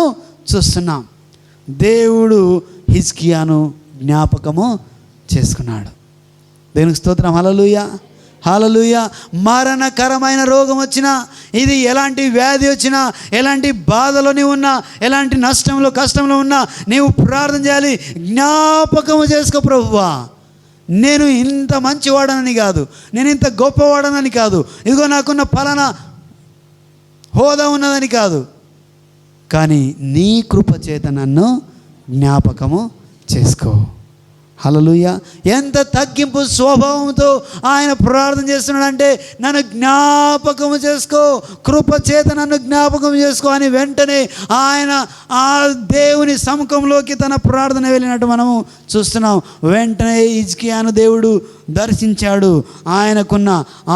చూస్తున్నాం. దేవుడు హిజ్కియాను జ్ఞాపకము చేసుకున్నాడు. దేవునికి స్తోత్రం. హల్లెలూయా. హల్లెలూయా. మరణకరమైన రోగం వచ్చినా, ఇది ఎలాంటి వ్యాధి వచ్చినా, ఎలాంటి బాధలో నీవు ఉన్నా, ఎలాంటి నష్టంలో కష్టంలో ఉన్నా నీవు ప్రార్థన చేయాలి. జ్ఞాపకము చేసుకో ప్రభువా, నేను ఇంత మంచివాడనని కాదు, నేను ఇంత గొప్పవాడనని కాదు, ఇదిగో నాకున్న ఫలానా హోదా ఉన్నదని కాదు, కానీ నీ కృప చేత నన్ను జ్ఞాపకము చేసుకో. హల్లెలూయా. ఎంత తగ్గింపు స్వభావంతో ఆయన ప్రార్థన చేస్తున్నాడంటే, నన్ను జ్ఞాపకము చేసుకో, కృప చేత నన్ను జ్ఞాపకం చేసుకో అని వెంటనే ఆయన ఆ దేవుని సముఖంలోకి తన ప్రార్థన వెళ్ళినట్టు మనము చూస్తున్నాం. వెంటనే హిజ్కియాను దేవుడు దర్శించాడు. ఆయనకున్న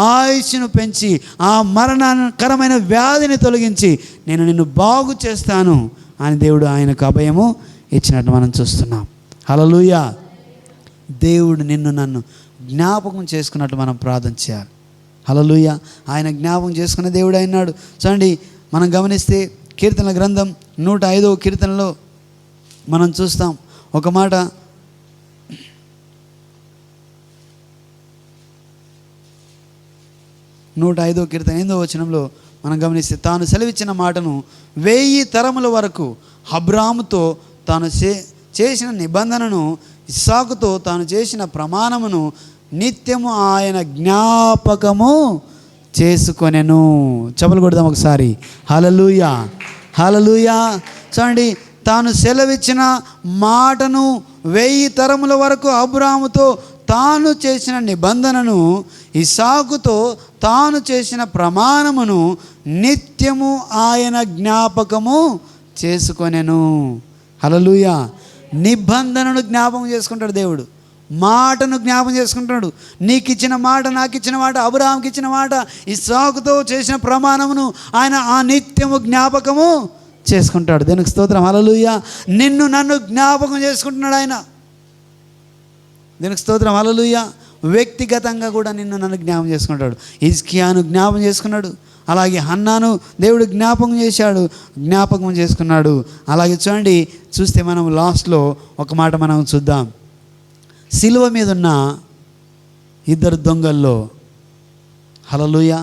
ఆయుష్ను పెంచి ఆ మరణకరమైన వ్యాధిని తొలగించి నేను నిన్ను బాగు చేస్తాను అని దేవుడు ఆయనకు అభయము ఇచ్చినట్టు మనం చూస్తున్నాం. హల్లెలూయా. దేవుడు నిన్ను నన్ను జ్ఞాపకం చేసుకున్నట్టు మనం ప్రార్థన చేయాలి. హల్లెలూయా. ఆయన జ్ఞాపకం చేసుకునే దేవుడు అయినాడు. చూడండి, మనం గమనిస్తే కీర్తనల గ్రంథం 105వ కీర్తనలో మనం చూస్తాం ఒక మాట. నూట 5వ కీర్తన 8వ వచనంలో మనం గమనిస్తే, తాను సెలవిచ్చిన మాటను 1000 తరముల వరకు అబ్రాముతో తాను చేసిన నిబంధనను, ఇస్సాకుతో తాను చేసిన ప్రమాణమును నిత్యము ఆయన జ్ఞాపకము చేసుకొనెను. చప్పలు కొడదాం ఒకసారి. హల్లెలూయా. హల్లెలూయా. చూడండి, తాను సెలవిచ్చిన మాటను 1000 తరముల వరకు అబ్రాహాముతో తాను చేసిన నిబంధనను, ఇస్సాకుతో తాను చేసిన ప్రమాణమును నిత్యము ఆయన జ్ఞాపకము చేసుకొనెను. హల్లెలూయా. నిబంధనను జ్ఞాపకం చేసుకుంటాడు దేవుడు, మాటను జ్ఞాపకం చేసుకుంటున్నాడు. నీకు ఇచ్చిన మాట, నాకు ఇచ్చిన మాట, అబ్రహాంకి ఇచ్చిన మాట, ఇస్సాకుతో చేసిన ప్రమాణమును ఆయన ఆ నిత్యము జ్ఞాపకము చేసుకుంటాడు. దేవునికి స్తోత్రం. హల్లెలూయా. నిన్ను నన్ను జ్ఞాపకం చేసుకుంటున్నాడు ఆయన. దేవునికి స్తోత్రం. హల్లెలూయా. వ్యక్తిగతంగా కూడా నిన్ను నన్ను జ్ఞాపకం చేసుకుంటాడు. హిజ్కియాను జ్ఞాపకం చేసుకున్నాడు, అలాగే హన్నాను దేవుడు జ్ఞాపకం చేసుకున్నాడు. అలాగే చూడండి, చూస్తే మనం లాస్ట్లో ఒక మాట మనం చూద్దాం. సిలువ మీద ఉన్న 2 దొంగల్లో, హల్లెలూయా,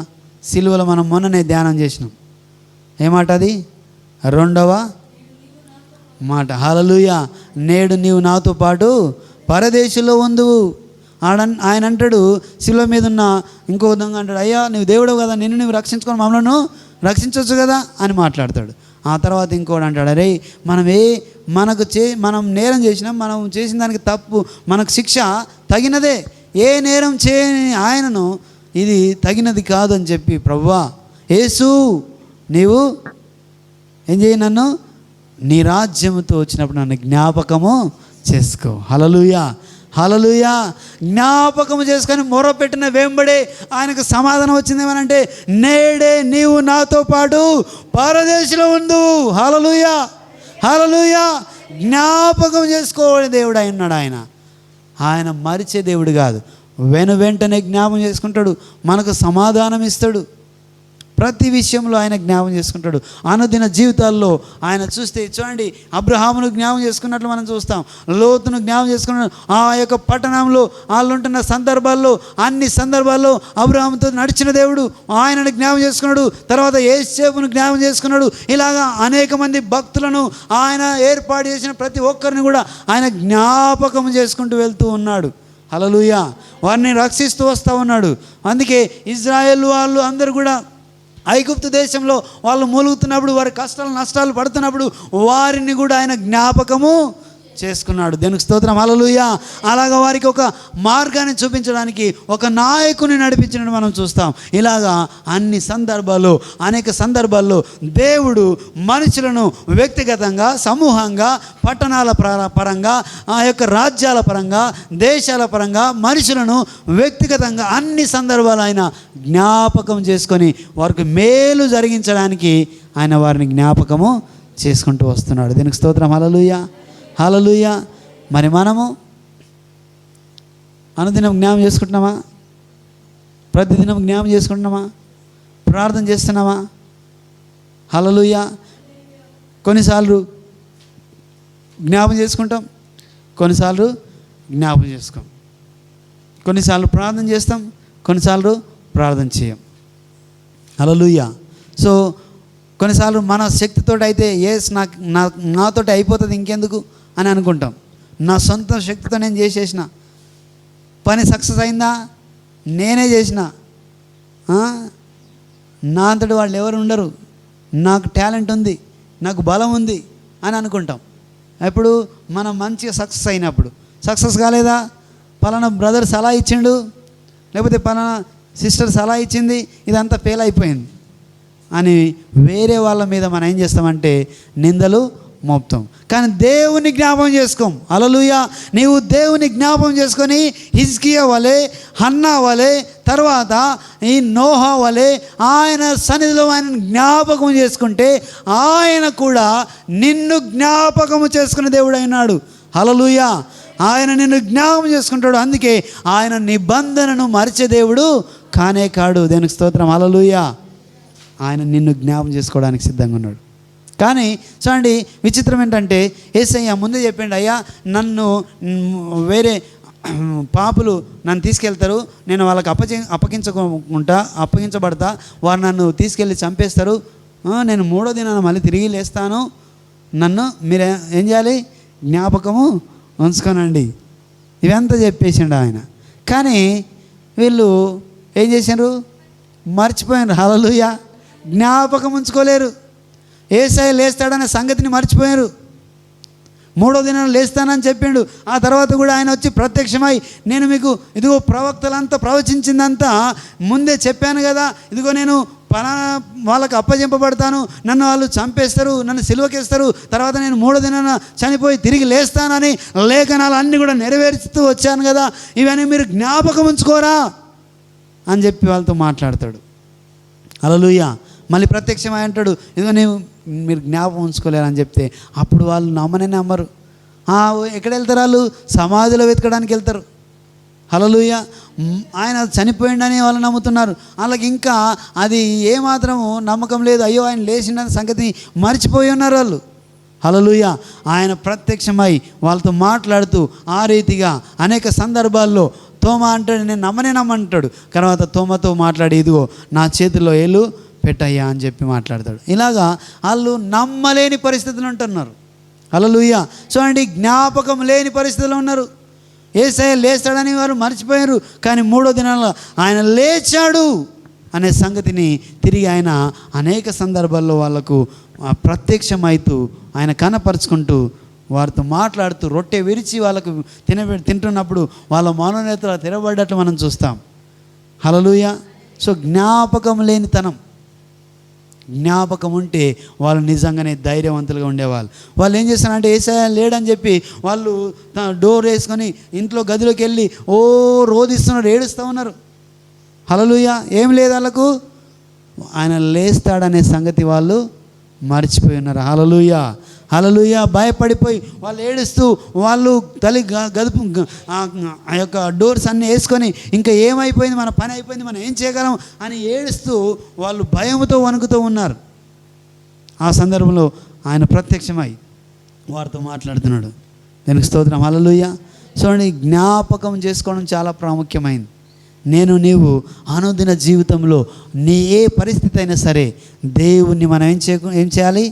సిలువలో మనం మొన్ననే ధ్యానం చేసినాం. ఏమాట అది? 2వ మాట. హల్లెలూయా. నేడు నీవు నాతో పాటు పరదేశంలో ఉందువు. ఆయన అంటాడు, సిలువ మీద ఉన్న ఇంకో దొంగ అంటాడు, అయ్యా నువ్వు దేవుడు కదా, నిన్ను నువ్వు రక్షించుకొని మమ్మల్ని రక్షించవచ్చు కదా అని మాట్లాడతాడు. ఆ తర్వాత ఇంకోటి అంటాడు, అరే మనం నేరం చేసినాం, మనం చేసిన దానికి తప్పు, మనకు శిక్ష తగినదే, ఏ నేరం చేయని ఆయనను ఇది తగినది కాదు అని చెప్పి, ప్రభువా యేసు నీవు ఏం చేయి, నన్ను నీ రాజ్యముతో వచ్చినప్పుడు నన్ను జ్ఞాపకము చేసుకో. హల్లెలూయా. హల్లెలూయా. జ్ఞాపకము చేసుకొని మొరపెట్టిన వెంబడే ఆయనకు సమాధానం వచ్చింది. ఏమనంటే, నేడే నీవు నాతో పాటు పరదేశంలో ఉండు. హల్లెలూయా. హల్లెలూయా. జ్ఞాపకం చేసుకోవాలి దేవుడు అయినాడు ఆయన. ఆయన మరిచే దేవుడు కాదు, వెంటనే జ్ఞాపకం చేసుకుంటాడు, మనకు సమాధానం ఇస్తాడు. ప్రతి విషయంలో ఆయన జ్ఞాపకం చేసుకుంటాడు. అనుదిన జీవితాల్లో ఆయన చూస్తే చూడండి, అబ్రహామును జ్ఞాపకం చేసుకున్నట్లు మనం చూస్తాం, లోతును జ్ఞాపకం చేసుకున్నాడు. ఆ యొక్క పట్టణంలో వాళ్ళు ఉంటున్న సందర్భాల్లో, అన్ని సందర్భాల్లో అబ్రహాముతో నడిచిన దేవుడు ఆయనను జ్ఞాపకం చేసుకున్నాడు. తర్వాత యేసేపును జ్ఞాపకం చేసుకున్నాడు. ఇలాగా అనేక మంది భక్తులను ఆయన ఏర్పాటు చేసిన ప్రతి ఒక్కరిని కూడా ఆయన జ్ఞాపకం చేసుకుంటూ వెళ్తూ ఉన్నాడు. హల్లెలూయా. వారిని రక్షిస్తూ వస్తూ ఉన్నాడు. అందుకే ఇజ్రాయేల్ వాళ్ళు అందరూ కూడా ఐగుప్తు దేశంలో వాళ్ళు మూలుగుతున్నప్పుడు, వారి కష్టాలు నష్టాలు పడుతున్నప్పుడు వారిని కూడా ఆయన జ్ఞాపకము చేసుకున్నాడు. దేవునికి స్తోత్రం. హల్లెలూయా. అలాగా వారికి ఒక మార్గాన్ని చూపించడానికి ఒక నాయకుని నడిపించడం మనం చూస్తాం. ఇలాగా అన్ని సందర్భాల్లో, అనేక సందర్భాల్లో దేవుడు మనుషులను వ్యక్తిగతంగా, సమూహంగా, పట్టణాల పరంగా, ఆ యొక్క రాజ్యాల పరంగా, దేశాల పరంగా మనుషులను వ్యక్తిగతంగా అన్ని సందర్భాలు ఆయన జ్ఞాపకం చేసుకొని వారికి మేలు జరిగించడానికి ఆయన వారిని జ్ఞాపకము చేసుకుంటూ వస్తున్నాడు. దీనికి స్తోత్రం. హల్లెలూయా. హల్లెలూయా. మరి మనము అనుదినం జ్ఞాపకం చేసుకుంటున్నామా? ప్రతిదినం జ్ఞాపకం చేసుకుంటున్నామా? ప్రార్థన చేస్తున్నామా? హల్లెలూయా. కొన్నిసార్లు జ్ఞాపకం చేసుకుంటాం, కొన్నిసార్లు జ్ఞాపకం చేసుకోం. కొన్నిసార్లు ప్రార్థన చేస్తాం, కొన్నిసార్లు ప్రార్థన చేయం. హల్లెలూయా. సో కొన్నిసార్లు మన శక్తితో అయితే నాతోటి అయిపోతుంది, ఇంకెందుకు అని అనుకుంటాం. నా సొంత శక్తితో నేను చేసేసిన పని సక్సెస్ అయిందా, నేనే చేసిన, నా అంతటి వాళ్ళు ఎవరు ఉండరు, నాకు టాలెంట్ ఉంది, నాకు బలం ఉంది అని అనుకుంటాం. ఎప్పుడు మనం మంచిగా సక్సెస్ అయినప్పుడు. సక్సెస్ కాలేదా, పలానా బ్రదర్ సలహా ఇచ్చిండు, లేకపోతే పలానా సిస్టర్ సలహా ఇచ్చింది, ఇదంతా ఫెయిల్ అయిపోయింది అని వేరే వాళ్ళ మీద మనం ఏం చేస్తామంటే నిందలు మోపుతాం. కానీ దేవుని జ్ఞాపకం చేసుకోం. హల్లెలూయా. నీవు దేవుని జ్ఞాపకం చేసుకొని హిజ్కియా వలె, హన్నా వలె, తర్వాత ఈ నోహా వలె ఆయన సన్నిధిలో ఆయన జ్ఞాపకం చేసుకుంటే ఆయన కూడా నిన్ను జ్ఞాపకము చేసుకునే దేవుడు అయినాడు. హల్లెలూయా. ఆయన నిన్ను జ్ఞాపకం చేసుకుంటాడు. అందుకే ఆయన నిబంధనను మరిచే దేవుడు కానే కాడు. దేవునికి స్తోత్రం. హల్లెలూయా. ఆయన నిన్ను జ్ఞాపకం చేసుకోవడానికి సిద్ధంగా ఉన్నాడు. కానీ చూడండి, విచిత్రం ఏంటంటే యేసయ్య ముందే చెప్పిండు, అయ్యా నన్ను వేరే పాపులు నన్ను తీసుకెళ్తారు, నేను వాళ్ళకి అప్పగించబడతా, వారు నన్ను తీసుకెళ్ళి చంపేస్తారు, నేను 3వ దినాన మళ్ళీ తిరిగి లేస్తాను, నన్ను మీరు ఏం చేయాలి, జ్ఞాపకము ఉంచుకోనండి, ఇవంతా చెప్పేసిండు ఆయన. కానీ వీళ్ళు ఏం చేశారు, మర్చిపోయారు. హల్లెలూయా. జ్ఞాపకం ఉంచుకోలేరు. యేసయ్య లేస్తాడనే సంగతిని మర్చిపోయారు. 3వ దినాన లేస్తానని చెప్పిండు. ఆ తర్వాత కూడా ఆయన వచ్చి ప్రత్యక్షమై నేను మీకు ఇదిగో ప్రవక్తలంతా ప్రవచించిందంతా ముందే చెప్పాను కదా, ఇదిగో నేను పలానా వాళ్ళకు అప్పజెంపబడతాను, నన్ను వాళ్ళు చంపేస్తారు, నన్ను సిలువకేస్తారు, తర్వాత నేను 3వ దినాన చనిపోయి తిరిగి లేస్తానని లేఖనాలు అన్నీ కూడా నెరవేరుస్తూ వచ్చాను కదా, ఇవన్నీ మీరు జ్ఞాపకం ఉంచుకోరా అని చెప్పి వాళ్ళతో మాట్లాడతాడు. హల్లెలూయా. మళ్ళీ ప్రత్యక్షమై అంటాడు, ఇదిగో మీరు జ్ఞాపకం ఉంచుకోలేరని చెప్తే అప్పుడు వాళ్ళు నమ్మరు. ఎక్కడ వెళ్తారు? వాళ్ళు సమాధిలో వెతకడానికి వెళ్తారు. హల్లెలూయా. ఆయన చనిపోయిండని వాళ్ళు నమ్ముతున్నారు. వాళ్ళకి ఇంకా అది ఏమాత్రము నమ్మకం లేదు. అయ్యో ఆయన లేచిన సంగతిని మర్చిపోయి ఉన్నారు వాళ్ళు. హల్లెలూయా. ఆయన ప్రత్యక్షమై వాళ్ళతో మాట్లాడుతూ ఆ రీతిగా అనేక సందర్భాల్లో తోమా అంటాడు, నేను నమ్మంటాడు. తర్వాత తోమతో మాట్లాడి ఇదిగో నా చేతిలో ఏలు పెట్టయ్యా అని చెప్పి మాట్లాడతాడు. ఇలాగా వాళ్ళు నమ్మలేని పరిస్థితులు ఉంటున్నారు. హల్లెలూయా. చూడండి, జ్ఞాపకం లేని పరిస్థితుల్లో ఉన్నారు. యేసయ్య లేస్తాడని వారు మర్చిపోయారు. కానీ 3వ దినాల్లో ఆయన లేచాడు అనే సంగతిని తిరిగి ఆయన అనేక సందర్భాల్లో వాళ్ళకు ప్రత్యక్షమైతూ ఆయన కనపరుచుకుంటూ వారితో మాట్లాడుతూ రొట్టె విరిచి వాళ్ళకు తింటున్నప్పుడు వాళ్ళ మనోనేతలు తెరబడ్డట్లు మనం చూస్తాం. హల్లెలూయా. సో జ్ఞాపకం లేనితనం, జ్ఞాపకం ఉంటే వాళ్ళు నిజంగానే ధైర్యవంతులుగా ఉండేవాళ్ళు. వాళ్ళు ఏం చేస్తారంటే యేసయ్య లేడని చెప్పి వాళ్ళు డోర్ వేసుకొని ఇంట్లో గదిలోకి వెళ్ళి రోదిస్తున్నారు, ఏడుస్తూ ఉన్నారు. హల్లెలూయా. ఏం లేదు వాళ్ళకు, ఆయన లేస్తాడనే సంగతి వాళ్ళు మర్చిపోయి ఉన్నారు. హల్లెలూయా. హల్లెలూయా. భయపడిపోయి వాళ్ళు ఏడుస్తూ వాళ్ళు గదుపు ఆ యొక్క డోర్స్ అన్నీ వేసుకొని ఇంకా ఏమైపోయింది, మన పని అయిపోయింది, మనం ఏం చేయగలం అని ఏడుస్తూ వాళ్ళు భయంతో వణుకుతూ ఉన్నారు. ఆ సందర్భంలో ఆయన ప్రత్యక్షమై వారితో మాట్లాడుతున్నాడు. దానికి స్తోత్రం. హల్లెలూయా. చూడండి, జ్ఞాపకం చేసుకోవడం చాలా ప్రాముఖ్యమైంది. నీవు అనుదిన జీవితంలో నీ ఏ పరిస్థితి అయినా సరే దేవుణ్ణి మనం ఏం చేయాలి?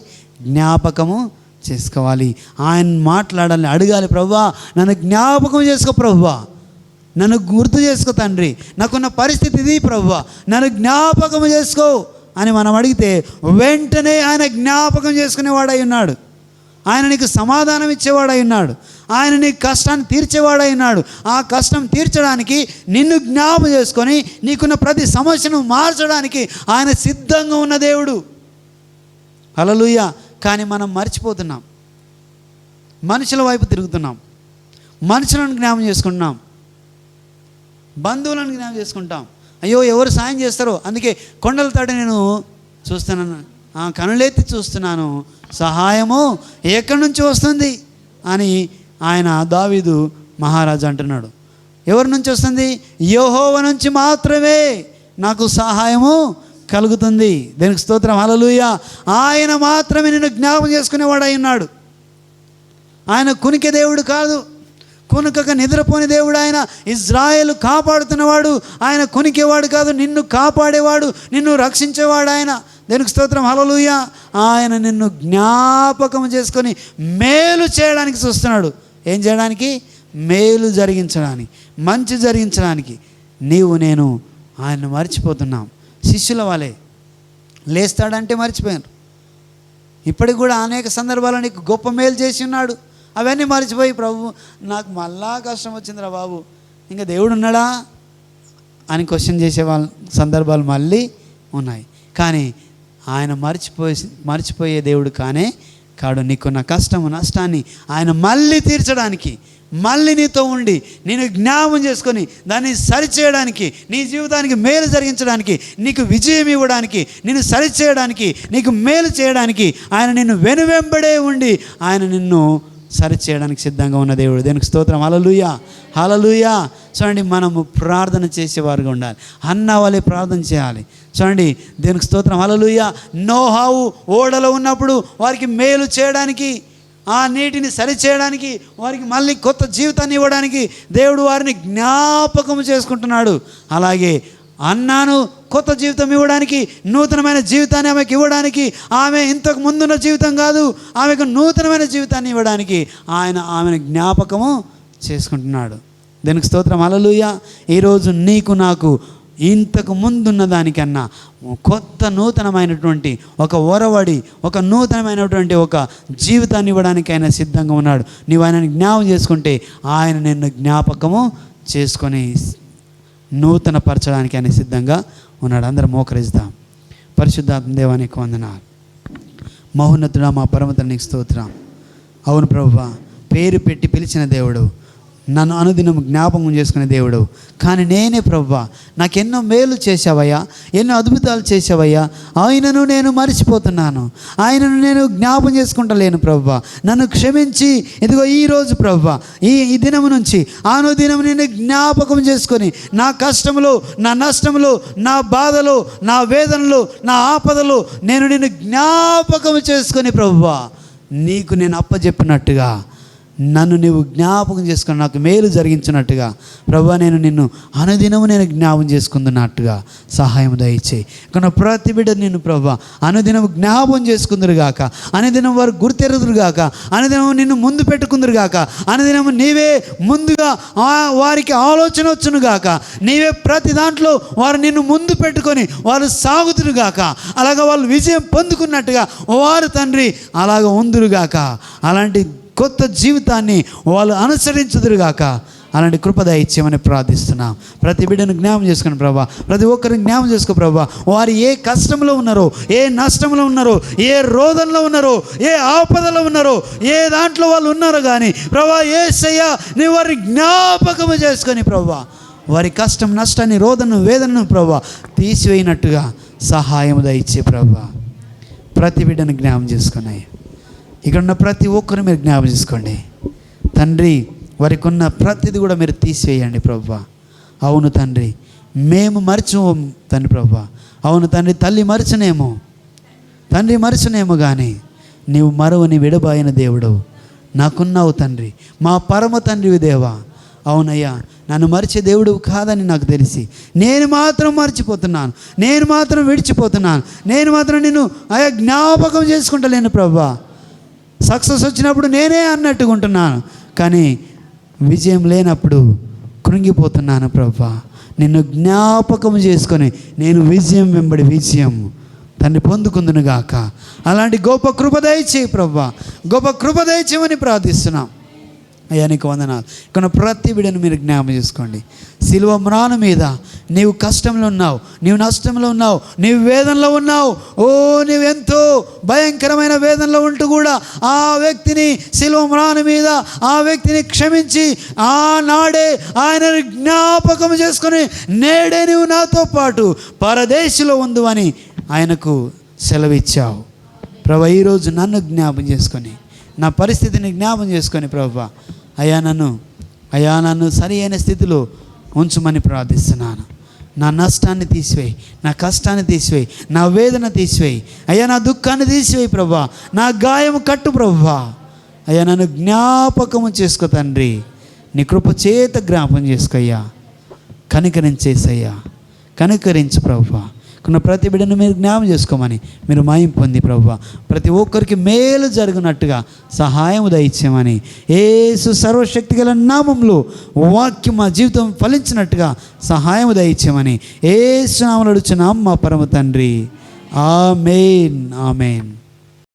జ్ఞాపకము చేసుకోవాలి. ఆయన మాట్లాడాలి, అడగాలి, ప్రభువా నన్ను జ్ఞాపకం చేసుకో, ప్రభువా నన్ను గుర్తు చేసుకో తండ్రి, నాకున్న పరిస్థితి ఇది ప్రభువా, నన్ను జ్ఞాపకం చేసుకో అని మనం అడిగితే వెంటనే ఆయన జ్ఞాపకం చేసుకునేవాడై ఉన్నాడు. ఆయన నీకు సమాధానం ఇచ్చేవాడై ఉన్నాడు. ఆయన నీ కష్టాన్ని తీర్చేవాడై ఉన్నాడు. ఆ కష్టం తీర్చడానికి నిన్ను జ్ఞాపకం చేసుకొని నీకున్న ప్రతి సమస్యను మార్చడానికి ఆయన సిద్ధంగా ఉన్న దేవుడు. హల్లెలూయా. కానీ మనం మర్చిపోతున్నాం, మనుషుల వైపు తిరుగుతున్నాం, మనుషులను జ్ఞాపకం చేసుకుంటున్నాం, బంధువులను జ్ఞాపకం చేసుకుంటాం. అయ్యో ఎవరు సాయం చేస్తారో, అందుకే కొండల తాట నేను చూస్తున్నాను, కనులెత్తి చూస్తున్నాను, సహాయము ఎక్కడి నుంచి వస్తుంది అని ఆయన దావీదు మహారాజు అంటున్నాడు. ఎవరి నుంచి వస్తుంది? యెహోవా నుంచి మాత్రమే నాకు సహాయము కలుగుతుంది. దానికి స్తోత్రం. హల్లెలూయా. ఆయన మాత్రమే నిన్ను జ్ఞాపకం చేసుకునేవాడు అయి ఉన్నాడు. ఆయన కునికే దేవుడు కాదు, కునుకక నిద్రపోని దేవుడు. ఆయన ఇజ్రాయేలు కాపాడుతున్నవాడు, ఆయన కునికేవాడు కాదు, నిన్ను కాపాడేవాడు, నిన్ను రక్షించేవాడు ఆయన. దానికి స్తోత్రం. హల్లెలూయా. ఆయన నిన్ను జ్ఞాపకం చేసుకొని మేలు చేయడానికి చూస్తున్నాడు. ఏం చేయడానికి? మేలు జరిగించడానికి, మంచి జరిగించడానికి. నేను ఆయన మర్చిపోతున్నాం. శిష్యుల వాళ్ళే లేస్తాడంటే మర్చిపోయారు. ఇప్పటికి కూడా అనేక సందర్భాల్లో నీకు గొప్ప మేలు చేసి ఉన్నాడు, అవన్నీ మర్చిపోయి ప్రభు నాకు మళ్ళా కష్టం వచ్చిందిరా బాబు, ఇంకా దేవుడు ఉన్నాడా అని క్వశ్చన్ చేసే వాళ్ళ సందర్భాలు మళ్ళీ ఉన్నాయి. కానీ ఆయన మర్చిపోయే దేవుడు కాడు. నీకున్న కష్టము నష్టాన్ని ఆయన మళ్ళీ తీర్చడానికి, మళ్ళీ నీతో ఉండి నేను జ్ఞాపకం చేసుకొని దాన్ని సరిచేయడానికి, నీ జీవితానికి మేలు జరిగించడానికి, నీకు విజయం ఇవ్వడానికి, నిన్ను సరిచేయడానికి, నీకు మేలు చేయడానికి ఆయన నిన్ను వెనువెంబడే ఉండి ఆయన నిన్ను సరిచేయడానికి సిద్ధంగా ఉన్న దేవుడు. దేనికి స్తోత్రం. హల్లెలూయా. హల్లెలూయా. చూడండి, మనము ప్రార్థన చేసేవారుగా ఉండాలి. అన్న వాళ్ళే ప్రార్థన చేయాలి. చూడండి, దేనికి స్తోత్రం. హల్లెలూయా. నోహావు ఓడలో ఉన్నప్పుడు వారికి మేలు చేయడానికి, ఆ నీటిని సరిచేయడానికి, వారికి మళ్ళీ కొత్త జీవితాన్ని ఇవ్వడానికి దేవుడు వారిని జ్ఞాపకం చేసుకుంటున్నాడు. అలాగే అన్నాను కొత్త జీవితం ఇవ్వడానికి, నూతనమైన జీవితాన్ని ఆమెకు ఇవ్వడానికి, ఆమె ఇంతకు ముందున్న జీవితం కాదు, ఆమెకు నూతనమైన జీవితాన్ని ఇవ్వడానికి ఆయన ఆమెను జ్ఞాపకము చేసుకుంటున్నాడు. దీనికి స్తోత్రం. హల్లెలూయా. ఈరోజు నీకు నాకు ఇంతకు ముందున్న దానికన్నా కొత్త నూతనమైనటువంటి ఒక ఒరవడి, ఒక నూతనమైనటువంటి ఒక జీవితాన్ని ఇవ్వడానికి ఆయన సిద్ధంగా ఉన్నాడు. నీవు ఆయనని జ్ఞాపకం చేసుకుంటే ఆయన నిన్ను జ్ఞాపకము చేసుకొని నూతన పరచడానికి ఆయన సిద్ధంగా ఉన్నాడు. అందరం మోకరిద్దాం. పరిశుద్ధాత్మ దేవానికి వందనాలు. మహోన్నతుడా, మా పరమతండ్రికి స్తోత్రం. అవును ప్రభువా, పేరు పెట్టి పిలిచిన దేవుడు, నన్ను అనుదినం జ్ఞాపకం చేసుకునే దేవుడు. కానీ నేనే ప్రభువా, నాకెన్నో మేలు చేశావయ్యా, ఎన్నో అద్భుతాలు చేశావయ్యా, ఆయనను నేను మర్చిపోతున్నాను, ఆయనను నేను జ్ఞాపకం చేసుకుంటలేను ప్రభువా. నన్ను క్షమించి ఇదిగో ఈరోజు ప్రభువా, ఈ దినం నుంచి అనుదినం నేను జ్ఞాపకం చేసుకొని నా కష్టములు, నా నష్టములు, నా బాధలు, నా వేదనలు, నా ఆపదలు నేను జ్ఞాపకం చేసుకొని ప్రభువా నీకు నేను అప్పచెప్పినట్టుగా నన్ను నీవు జ్ఞాపకం చేసుకుని నాకు మేలు జరిగించినట్టుగా ప్రభువా, నేను నిన్ను అనుదినము నేను జ్ఞాపకం చేసుకుంటున్నట్టుగా సహాయం దయచేయి. కానీ ప్రతి బిడ్డ నిన్ను ప్రభువా అనుదినం జ్ఞాపకం చేసుకుందరుగాక, అనుదినం వారు గుర్తెరుగుదురుగాక, అనుదినం నిన్ను ముందు పెట్టుకుందరుగాక, అనుదినం నీవే ముందుగా వారికి ఆలోచన వచ్చునుగాక, నీవే ప్రతి దాంట్లో వారు నిన్ను ముందు పెట్టుకొని వారు సాగుతురుగాక, అలాగ వాళ్ళు విజయం పొందుకున్నట్టుగా వారు తండ్రి అలాగ ఉందురుగాక. అలాంటి కొత్త జీవితాన్ని వాళ్ళు అనుసరించుదురుగాక. అలాంటి కృపద ఇచ్చేయమని ప్రార్థిస్తున్నాం. ప్రతి బిడ్డను జ్ఞాపకం చేసుకుని ప్రభా, ప్రతి ఒక్కరిని జ్ఞాపకం చేసుకో ప్రభా. వారు ఏ కష్టంలో ఉన్నారో, ఏ నష్టంలో ఉన్నారో, ఏ రోదనలో ఉన్నారో, ఏ ఆపదలో ఉన్నారో, ఏ దాంట్లో వాళ్ళు ఉన్నారో కానీ ప్రభా యేసయ్యా నీ వారి జ్ఞాపకము చేసుకొని ప్రభా వారి కష్టం, నష్టాన్ని, రోదనను, వేదనను ప్రభా తీసివేయినట్టుగా సహాయము దయచే ప్రభా. ప్రతి బిడ్డను జ్ఞాపకం చేసుకున్నాయి. ఇక్కడ ఉన్న ప్రతి ఒక్కరు మీరు జ్ఞాపకం చేసుకోండి తండ్రి. వారికి ఉన్న ప్రతిది కూడా మీరు తీసివేయండి ప్రభువా. అవును తండ్రి, మేము మరచము తండ్రి ప్రభువా. అవును తండ్రి, తల్లి మరచనేమో, తండ్రి మరచనేమో కానీ నీవు మరువని విడబాయిన దేవుడు నాకున్నావు తండ్రి, మా పరమ తండ్రివి దేవా. అవునయ్యా, నన్ను మరిచే దేవుడు కాదని నాకు తెలిసి నేను మాత్రం మర్చిపోతున్నాను, నేను మాత్రం విడిచిపోతున్నాను, నేను మాత్రం నిన్ను అయ్యా జ్ఞాపకం చేసుకుంటలేను ప్రభువా. సక్సెస్ వచ్చినప్పుడు నేనే అన్నట్టుగా ఉంటున్నాను, కానీ విజయం లేనప్పుడు కృంగిపోతున్నాను ప్రభువా. నిన్ను జ్ఞాపకం చేసుకొని నేను విజయం వెంబడి విజయం తండ్రి పొందుకుందునుగాక. అలాంటి గొప్ప కృప దయచేయి ప్రభువా, గొప్ప కృప దయచేయమని ప్రార్థిస్తున్నాం. అయ్యా నీకు వందనాలు. కానీ ప్రతి బిడ్డను మీరు జ్ఞాపకం చేసుకోండి. సిలువ మ్రాణ మీద నీవు కష్టంలో ఉన్నావు, నీవు నష్టంలో ఉన్నావు, నీవు వేదనలో ఉన్నావు. ఓ నీవు ఎంతో భయంకరమైన వేదనలో ఉంటూ కూడా ఆ వ్యక్తిని సిలువ మ్రాణ మీద ఆ వ్యక్తిని క్షమించి ఆనాడే ఆయనను జ్ఞాపకం చేసుకొని నేడే నీవు నాతో పాటు పరదేశంలో ఉండు అని ఆయనకు సెలవిచ్చావు ప్రభా. ఈరోజు నన్ను జ్ఞాపకం చేసుకొని నా పరిస్థితిని జ్ఞాపకం చేసుకొని ప్రభువా అయ్యా నన్ను సరి అయిన స్థితిలో ఉంచమని ప్రార్థిస్తున్నాను. నా నష్టాన్ని తీసివేయి, నా కష్టాన్ని తీసివేయి, నా వేదన తీసివేయి అయ్యా, నా దుఃఖాన్ని తీసివేయి ప్రభా, నా గాయము కట్టు ప్రభా. అయ్యా నన్ను జ్ఞాపకము చేసుకో తండ్రి, నీ కృప చేత జ్ఞాపకం చేసుకోయ్యా. కనికరించేసయ్యా, కనికరించు ప్రభువా. కొన్న ప్రతి బిడ్డను మీరు జ్ఞాపకం చేసుకోమని మీరు మాయం పొంది ప్రభువా ప్రతి ఒక్కరికి మేలు జరుగునట్టుగా సహాయం దయచేయమని యేసు సర్వశక్తి గల నామంలో వాక్యం మా జీవితం ఫలించినట్టుగా సహాయం దయచేయమని యేసు నామములో అడుగుచున్నాం మా పరమ తండ్రి. ఆమేన్, ఆమేన్.